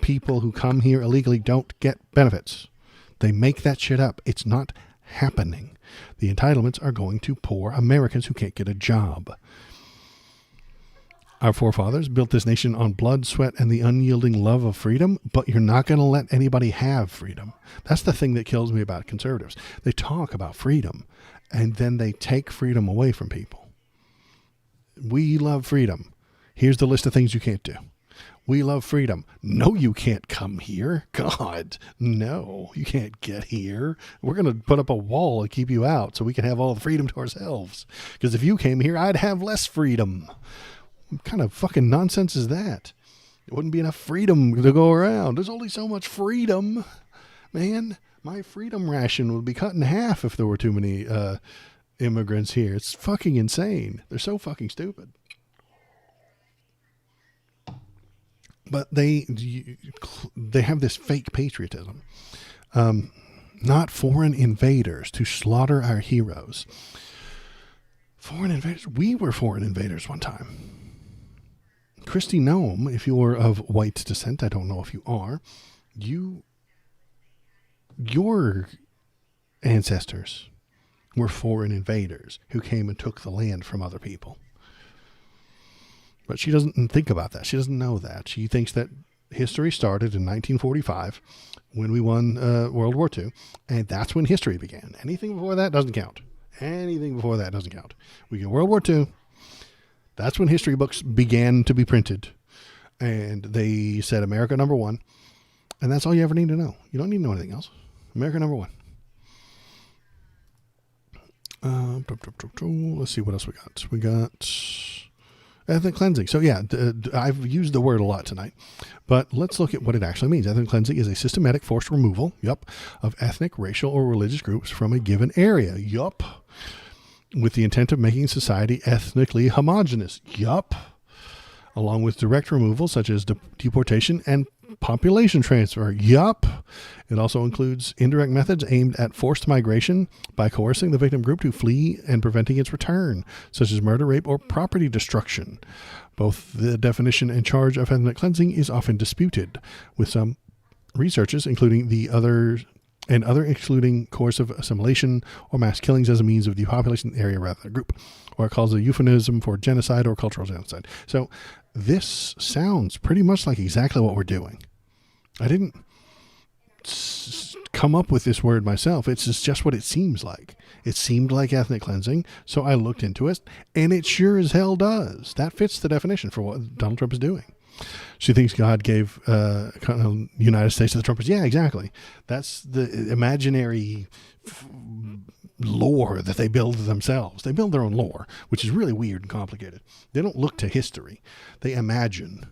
people who come here illegally don't get benefits. They make that shit up. It's not happening. The entitlements are going to poor Americans who can't get a job. Our forefathers built this nation on blood, sweat, and the unyielding love of freedom, but you're not going to let anybody have freedom. That's the thing that kills me about conservatives. They talk about freedom, and then they take freedom away from people. We love freedom. Here's the list of things you can't do. We love freedom. No, you can't come here. God, no, you can't get here. We're going to put up a wall and keep you out so we can have all the freedom to ourselves. Because if you came here, I'd have less freedom. What kind of fucking nonsense is that? It wouldn't be enough freedom to go around. There's only so much freedom. Man, my freedom ration would be cut in half if there were too many immigrants here. It's fucking insane. They're so fucking stupid. But they have this fake patriotism. Not foreign invaders to slaughter our heroes. Foreign invaders? We were foreign invaders one time. Kristi Noem, if you are of white descent, I don't know if you are, your ancestors were foreign invaders who came and took the land from other people. But she doesn't think about that. She doesn't know that. She thinks that history started in 1945 when we won World War II, and that's when history began. Anything before that doesn't count. Anything before that doesn't count. We get World War II. That's when history books began to be printed. And they said America number one. And that's all you ever need to know. You don't need to know anything else. America number one. Let's see what else we got. We got ethnic cleansing. So yeah, I've used the word a lot tonight. But let's look at what it actually means. Ethnic cleansing is a systematic forced removal, of ethnic, racial, or religious groups from a given area. With the intent of making society ethnically homogenous. Along with direct removal, such as deportation and population transfer. It also includes indirect methods aimed at forced migration by coercing the victim group to flee and preventing its return, such as murder, rape, or property destruction. Both the definition and charge of ethnic cleansing is often disputed, with some researchers, including other excluding coercive assimilation or mass killings as a means of depopulation the area rather than a group, or it calls a euphemism for genocide or cultural genocide. So this sounds pretty much like exactly what we're doing. I didn't come up with this word myself. It's just what it seems like. It seemed like ethnic cleansing, so I looked into it, and it sure as hell does. That fits the definition for what Donald Trump is doing. She thinks God gave United States to the Trumpers. Yeah, exactly. That's the imaginary lore that they build themselves. They build their own lore, which is really weird and complicated. They don't look to history. They imagine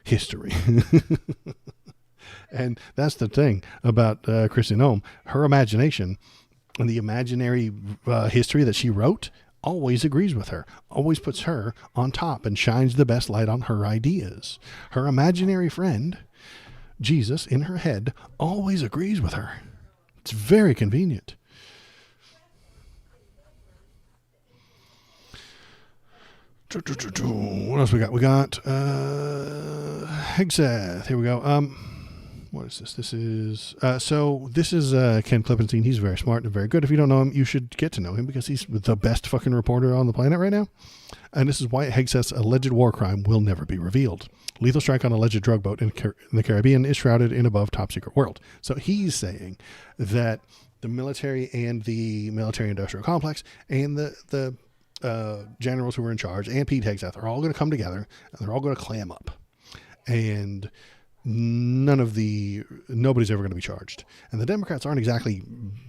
history. And that's the thing about Kristi Noem. Her imagination and the imaginary history that she wrote always agrees with her, always puts her on top and shines the best light on her ideas. Her imaginary friend, Jesus, in her head, always agrees with her. It's very convenient. What else we got? We got Hegseth. Here we go. What is this? This is Ken Klippenstein. He's very smart and very good. If you don't know him, you should get to know him because he's the best fucking reporter on the planet right now. And this is why Hegseth's alleged war crime will never be revealed. Lethal strike on alleged drug boat in the Caribbean is shrouded in above top secret world. So he's saying that the military and the military industrial complex and the generals who were in charge and Pete Hegseth are all going to come together and they're all going to clam up. And nobody's ever going to be charged. And the Democrats aren't exactly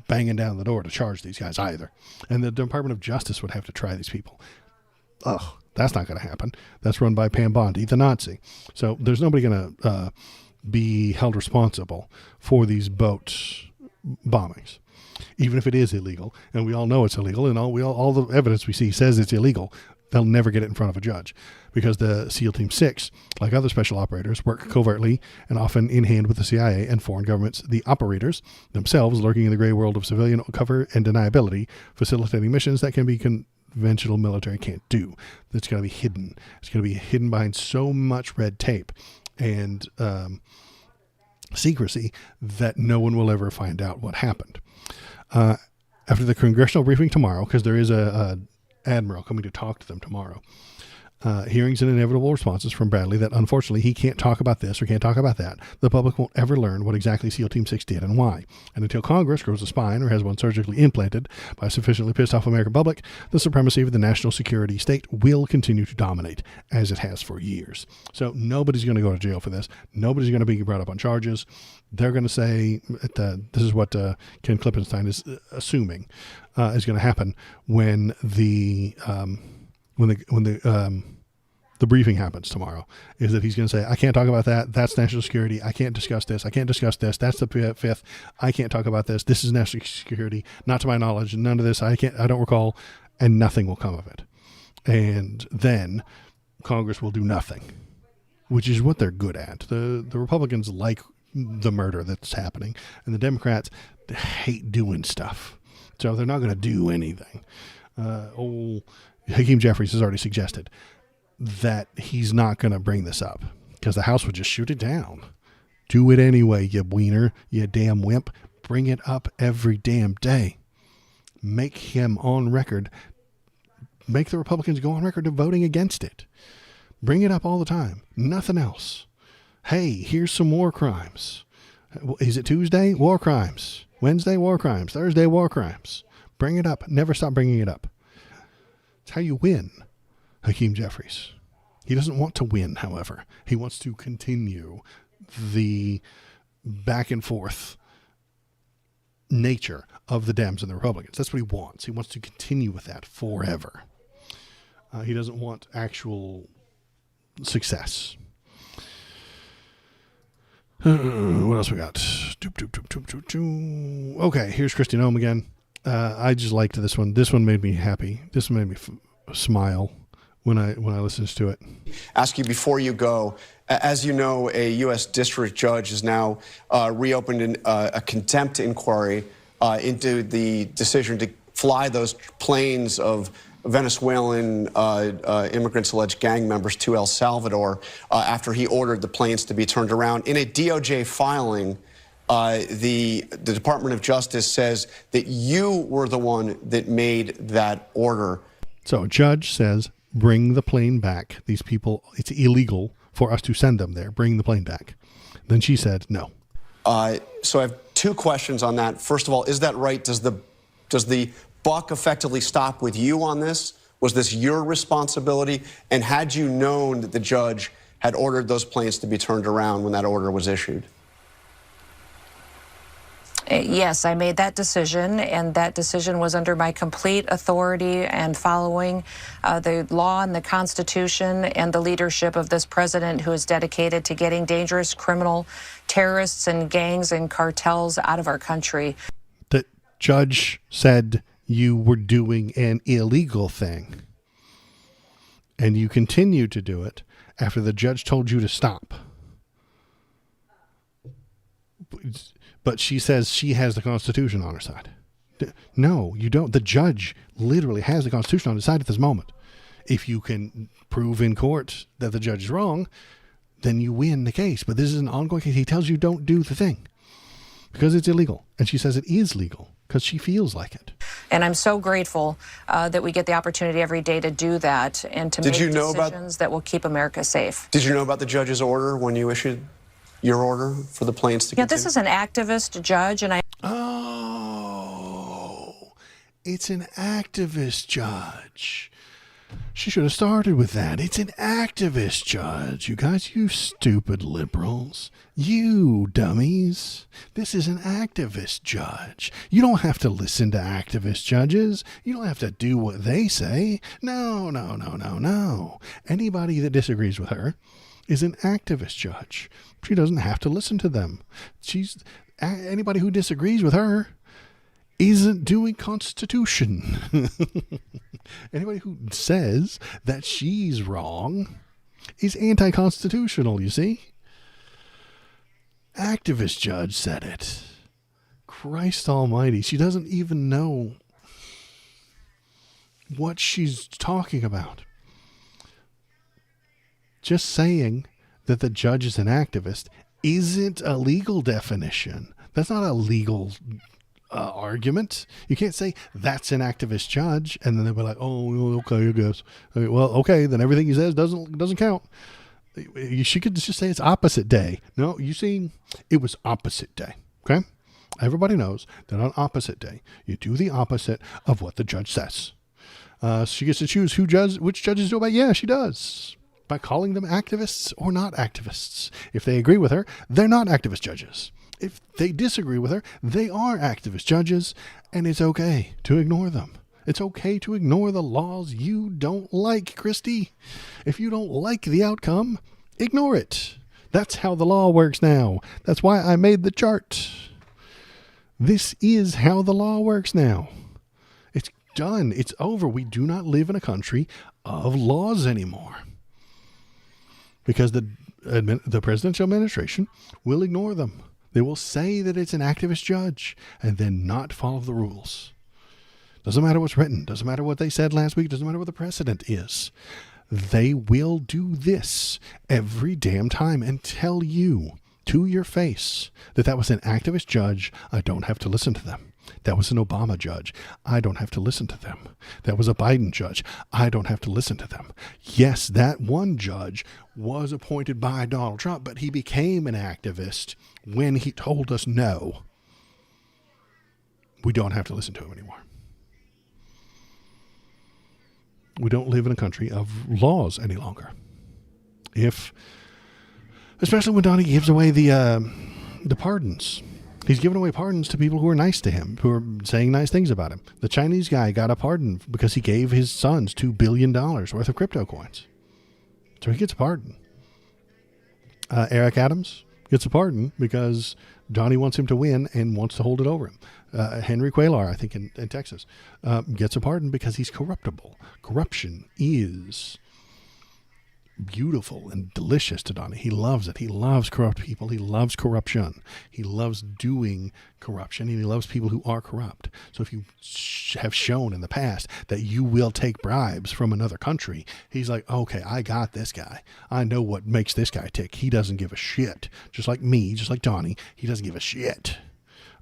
banging down the door to charge these guys either. And the Department of Justice would have to try these people. Ugh, that's not going to happen. That's run by Pam Bondi, the Nazi. So there's nobody going to be held responsible for these boat bombings, even if it is illegal. And we all know it's illegal, and all the evidence we see says it's illegal. They'll never get it in front of a judge because the SEAL Team 6, like other special operators, work covertly and often in hand with the CIA and foreign governments. The operators themselves lurking in the gray world of civilian cover and deniability, facilitating missions that can be conventional military can't do. That's going to be hidden. It's going to be hidden behind so much red tape and secrecy that no one will ever find out what happened. After the congressional briefing tomorrow, because there is a admiral coming to talk to them tomorrow, hearings and inevitable responses from Bradley that unfortunately he can't talk about this or can't talk about that. The public won't ever learn what exactly SEAL Team 6 did and why. And until Congress grows a spine or has one surgically implanted by a sufficiently pissed off American public, the supremacy of the national security state will continue to dominate as it has for years. So nobody's going to go to jail for this. Nobody's going to be brought up on charges. They're going to say, this is what Ken Klippenstein is assuming is going to happen when the briefing happens tomorrow, is that he's going to say, I can't talk about that. That's national security. I can't discuss this. I can't discuss this. That's the fifth. I can't talk about this. This is national security. Not to my knowledge. None of this. I don't recall, and nothing will come of it. And then Congress will do nothing, which is what they're good at. The Republicans like the murder that's happening, and the Democrats hate doing stuff. So they're not going to do anything. Hakeem Jeffries has already suggested that he's not going to bring this up because the House would just shoot it down. Do it anyway, you wiener, you damn wimp. Bring it up every damn day. Make him on record. Make the Republicans go on record of voting against it. Bring it up all the time. Nothing else. Hey, here's some war crimes. Is it Tuesday? War crimes. Wednesday, war crimes. Thursday, war crimes. Bring it up. Never stop bringing it up. It's how you win, Hakeem Jeffries. He doesn't want to win, however. He wants to continue the back and forth nature of the Dems and the Republicans. That's what he wants. He wants to continue with that forever. He doesn't want actual success. What else we got? Okay, here's Kristi Noem again. I just liked this one. This one made me happy. This one made me smile when I listened to it. Ask you before you go, as you know, a U.S. district judge has now reopened a contempt inquiry into the decision to fly those planes of Venezuelan immigrants, alleged gang members, to El Salvador after he ordered the planes to be turned around. In a DOJ filing, the Department of Justice says that you were the one that made that order. So a judge says, bring the plane back. These people, it's illegal for us to send them there. Bring the plane back. Then she said, no. So I have two questions on that. First of all, is that right? Does the buck effectively stop with you on this? Was this your responsibility? And had you known that the judge had ordered those planes to be turned around when that order was issued? Yes, I made that decision, and that decision was under my complete authority and following the law and the Constitution and the leadership of this president who is dedicated to getting dangerous criminal terrorists and gangs and cartels out of our country. The judge said you were doing an illegal thing, and you continued to do it after the judge told you to stop. But she says she has the Constitution on her side. No, you don't. The judge literally has the Constitution on his side at this moment. If you can prove in court that the judge is wrong, then you win the case. But this is an ongoing case. He tells you don't do the thing because it's illegal. And she says it is legal because she feels like it. And I'm so grateful that we get the opportunity every day to do that and to make decisions that will keep America safe. Did you know about the judge's order when you issued your order for the planes to continue? This is an activist judge, and Oh, it's an activist judge. She should have started with that. It's an activist judge. You guys, you stupid liberals. You dummies. This is an activist judge. You don't have to listen to activist judges. You don't have to do what they say. No, no, no, no, no. Anybody that disagrees with her is an activist judge. She doesn't have to listen to them. Anybody who disagrees with her isn't doing Constitution. Anybody who says that she's wrong is anti-constitutional, you see? Activist judge said it. Christ almighty, she doesn't even know what she's talking about. Just saying that the judge is an activist isn't a legal definition. That's not a legal argument. You can't say that's an activist judge and then they'll be like, oh, okay, I guess. Well, okay, then everything he says doesn't count. She could just say it's opposite day. No, you see, it was opposite day. Okay? Everybody knows that on opposite day, you do the opposite of what the judge says. She gets to choose which judges do it by. Yeah, she does. By calling them activists or not activists. If they agree with her, they're not activist judges. If they disagree with her, they are activist judges, and it's okay to ignore them. It's okay to ignore the laws you don't like, Christy. If you don't like the outcome, ignore it. That's how the law works now. That's why I made the chart. This is how the law works now. It's done. It's over. We do not live in a country of laws anymore. Because the presidential administration will ignore them. They will say that it's an activist judge and then not follow the rules. Doesn't matter what's written. Doesn't matter what they said last week. Doesn't matter what the precedent is. They will do this every damn time and tell you to your face that was an activist judge. I don't have to listen to them. That was an Obama judge. I don't have to listen to them. That was a Biden judge. I don't have to listen to them. Yes, that one judge was appointed by Donald Trump, but he became an activist when he told us no. We don't have to listen to him anymore. We don't live in a country of laws any longer. Especially when Donnie gives away the pardons. He's giving away pardons to people who are nice to him, who are saying nice things about him. The Chinese guy got a pardon because he gave his sons $2 billion worth of crypto coins. So he gets a pardon. Eric Adams gets a pardon because Donnie wants him to win and wants to hold it over him. Henry Cuellar, I think in Texas, gets a pardon because he's corruptible. Corruption is beautiful and delicious to Donnie. He loves it. He loves corrupt people. He loves corruption. He loves doing corruption, and he loves people who are corrupt. So if you have shown in the past that you will take bribes from another country, he's like, okay, I got this guy. I know what makes this guy tick. He doesn't give a shit. Just like me, just like Donnie, he doesn't give a shit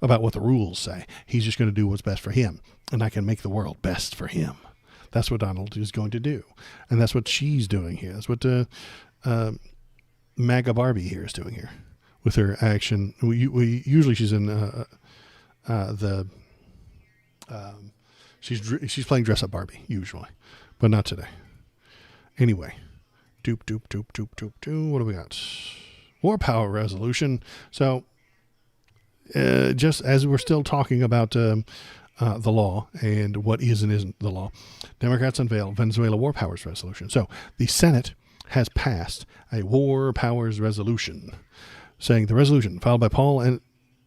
about what the rules say. He's just going to do what's best for him, and I can make the world best for him. That's what Donald is going to do. And that's what she's doing here. That's what MAGA Barbie here is doing here with her action. Usually she's in she's playing dress up Barbie, usually, but not today. Anyway, what do we got? War power resolution. So just as we're still talking about the law and what is and isn't the law, Democrats unveil Venezuela war powers resolution. So the Senate has passed a war powers resolution, saying the resolution filed by Paul and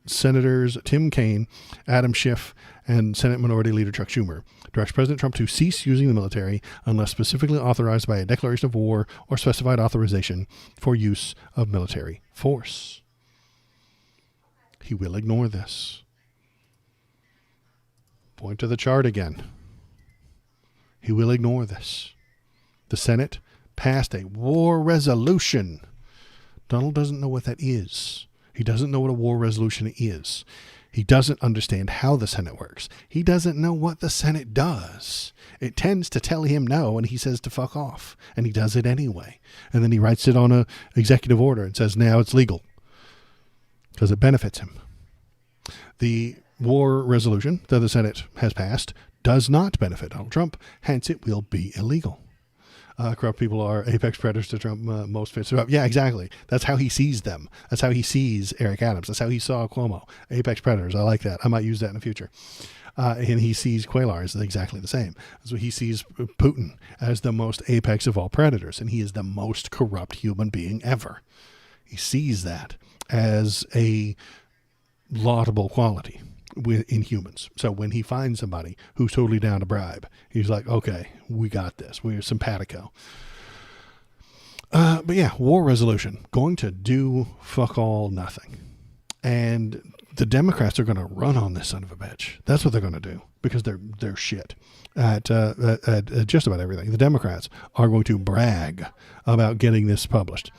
Senators Tim Kaine, Adam Schiff, and Senate Minority Leader Chuck Schumer directs President Trump to cease using the military unless specifically authorized by a declaration of war or specified authorization for use of military force. He will ignore this. Point to the chart again. He will ignore this. The Senate passed a war resolution. Donald doesn't know what that is. He doesn't know what a war resolution is. He doesn't understand how the Senate works. He doesn't know what the Senate does. It tends to tell him no, and he says to fuck off. And he does it anyway. And then he writes it on an executive order and says now it's legal because it benefits him. The war resolution that the Senate has passed does not benefit Donald Trump, hence it will be illegal. corrupt people are apex predators to Trump, most fit to Trump. Yeah, exactly. That's how he sees them. That's how he sees Eric Adams. That's how he saw Cuomo. Apex predators. I like that. I might use that in the future. And he sees Cuellar as exactly the same. So he sees Putin as the most apex of all predators, and he is the most corrupt human being ever. He sees that as a laudable quality in humans. So when he finds somebody who's totally down to bribe, he's like, okay, we got this. We're simpatico. But yeah, war resolution, going to do fuck all nothing. And the Democrats are going to run on this son of a bitch. That's what they're going to do, because they're shit at just about everything. The Democrats are going to brag about getting this published.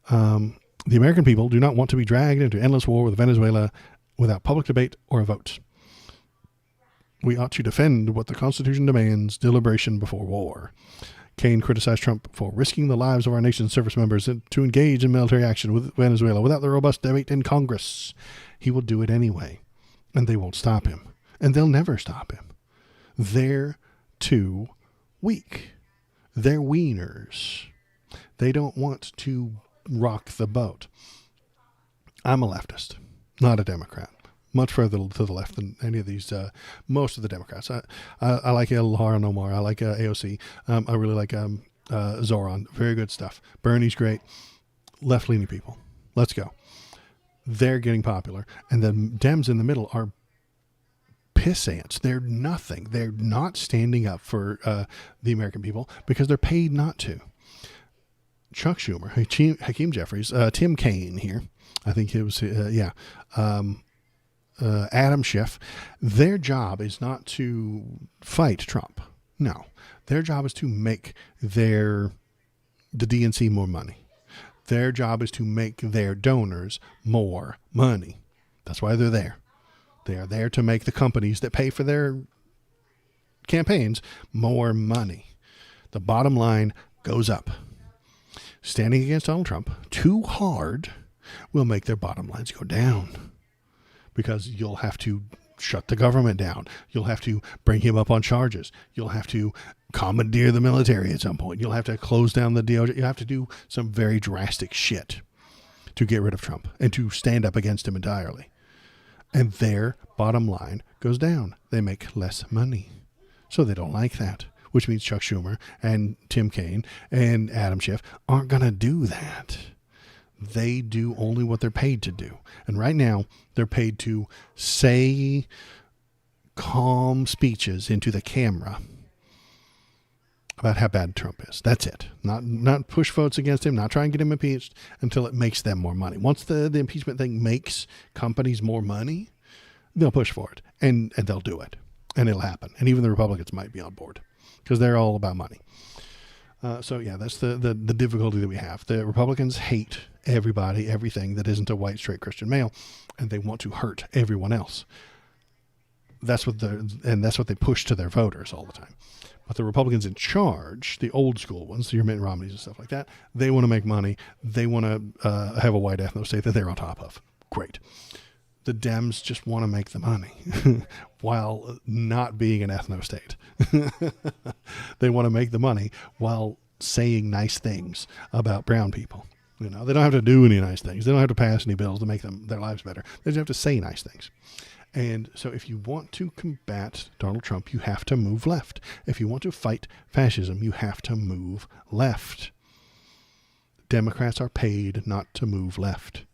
The American people do not want to be dragged into endless war with Venezuela without public debate or a vote. We ought to defend what the Constitution demands, deliberation before war. Kaine criticized Trump for risking the lives of our nation's service members to engage in military action with Venezuela without the robust debate in Congress. He will do it anyway, and they won't stop him. And they'll never stop him. They're too weak. They're wieners. They don't want to rock the boat. I'm a leftist, not a Democrat. Much further to the left than any of these, most of the Democrats. I like Ilhan Omar. I like AOC. I really like Zoran. Very good stuff. Bernie's great. Left-leaning people. Let's go. They're getting popular. And the Dems in the middle are piss ants. They're nothing. They're not standing up for the American people because they're paid not to. Chuck Schumer, Hakeem Jeffries, Tim Kaine here. I think it was, Adam Schiff. Their job is not to fight Trump. No. Their job is to make the DNC more money. Their job is to make their donors more money. That's why they're there. They are there to make the companies that pay for their campaigns more money. The bottom line goes up. Standing against Donald Trump too hard will make their bottom lines go down, because you'll have to shut the government down. You'll have to bring him up on charges. You'll have to commandeer the military at some point. You'll have to close down the DOJ. You'll have to do some very drastic shit to get rid of Trump and to stand up against him entirely. And their bottom line goes down. They make less money. So they don't like that, which means Chuck Schumer and Tim Kaine and Adam Schiff aren't going to do that. They do only what they're paid to do. And right now, they're paid to say calm speeches into the camera about how bad Trump is. That's it. Not push votes against him, not try and get him impeached until it makes them more money. Once the impeachment thing makes companies more money, they'll push for it. And they'll do it. And it'll happen. And even the Republicans might be on board, because they're all about money. So yeah, that's the difficulty that we have. The Republicans hate everybody, everything that isn't a white, straight Christian male, and they want to hurt everyone else. That's what they push to their voters all the time. But the Republicans in charge, the old school ones, your Mitt Romneys and stuff like that, they want to make money. They want to have a white ethno state that they're on top of. Great. The Dems just want to make the money while not being an ethno state. They want to make the money while saying nice things about brown people. You know, they don't have to do any nice things. They don't have to pass any bills to make their lives better. They just have to say nice things. And so if you want to combat Donald Trump, you have to move left. If you want to fight fascism, you have to move left. Democrats are paid not to move left.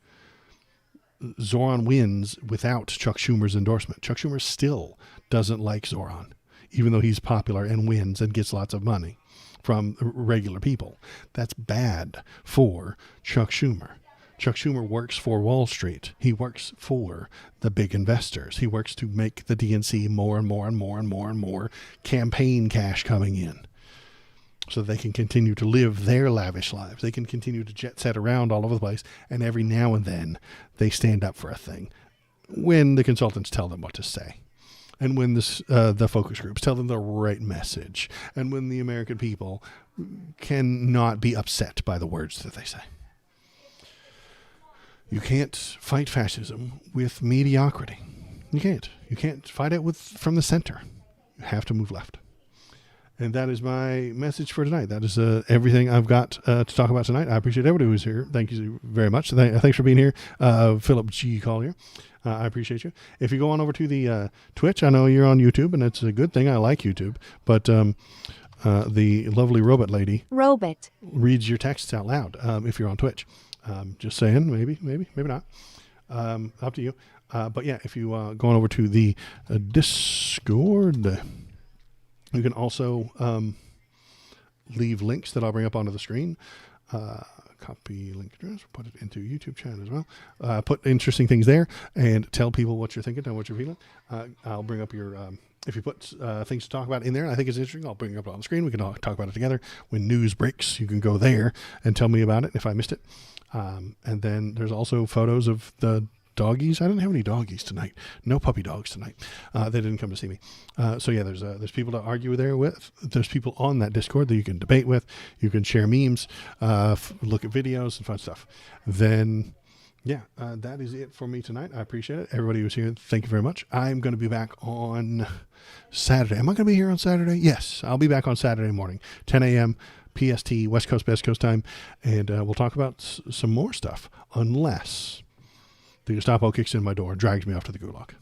Zoran wins without Chuck Schumer's endorsement. Chuck Schumer still doesn't like Zoran, even though he's popular and wins and gets lots of money from regular people. That's bad for Chuck Schumer. Chuck Schumer works for Wall Street. He works for the big investors. He works to make the DNC more and more and more and more and more campaign cash coming in, so they can continue to live their lavish lives. They can continue to jet set around all over the place, and every now and then they stand up for a thing when the consultants tell them what to say, and when the focus groups tell them the right message, and when the American people cannot be upset by the words that they say. You can't fight fascism with mediocrity. You can't. You can't fight it from the center. You have to move left. And that is my message for tonight. That is everything I've got to talk about tonight. I appreciate everybody who's here. Thank you very much. Thanks for being here. Philip G. Collier. I appreciate you. If you go on over to the Twitch, I know you're on YouTube, and it's a good thing. I like YouTube. But the lovely robot lady reads your texts out loud if you're on Twitch. Just saying, maybe not. Up to you. But yeah, if you go on over to the Discord, you can also leave links that I'll bring up onto the screen. Copy link address, put it into YouTube chat as well. Put interesting things there and tell people what you're thinking and what you're feeling. I'll bring up your, if you put things to talk about in there, I think it's interesting, I'll bring it up on the screen. We can talk about it together. When news breaks, you can go there and tell me about it if I missed it. And then there's also photos of the doggies. I didn't have any doggies tonight. No puppy dogs tonight. They didn't come to see me. So yeah, there's people to argue there with. There's people on that Discord that you can debate with. You can share memes, look at videos and fun stuff. Then yeah, that is it for me tonight. I appreciate it. Everybody who's here, thank you very much. I'm going to be back on Saturday. Am I going to be here on Saturday? Yes, I'll be back on Saturday morning, 10 a.m. PST, West Coast, Best Coast time. And we'll talk about some more stuff, unless the Gestapo kicks in my door and drags me off to the gulag.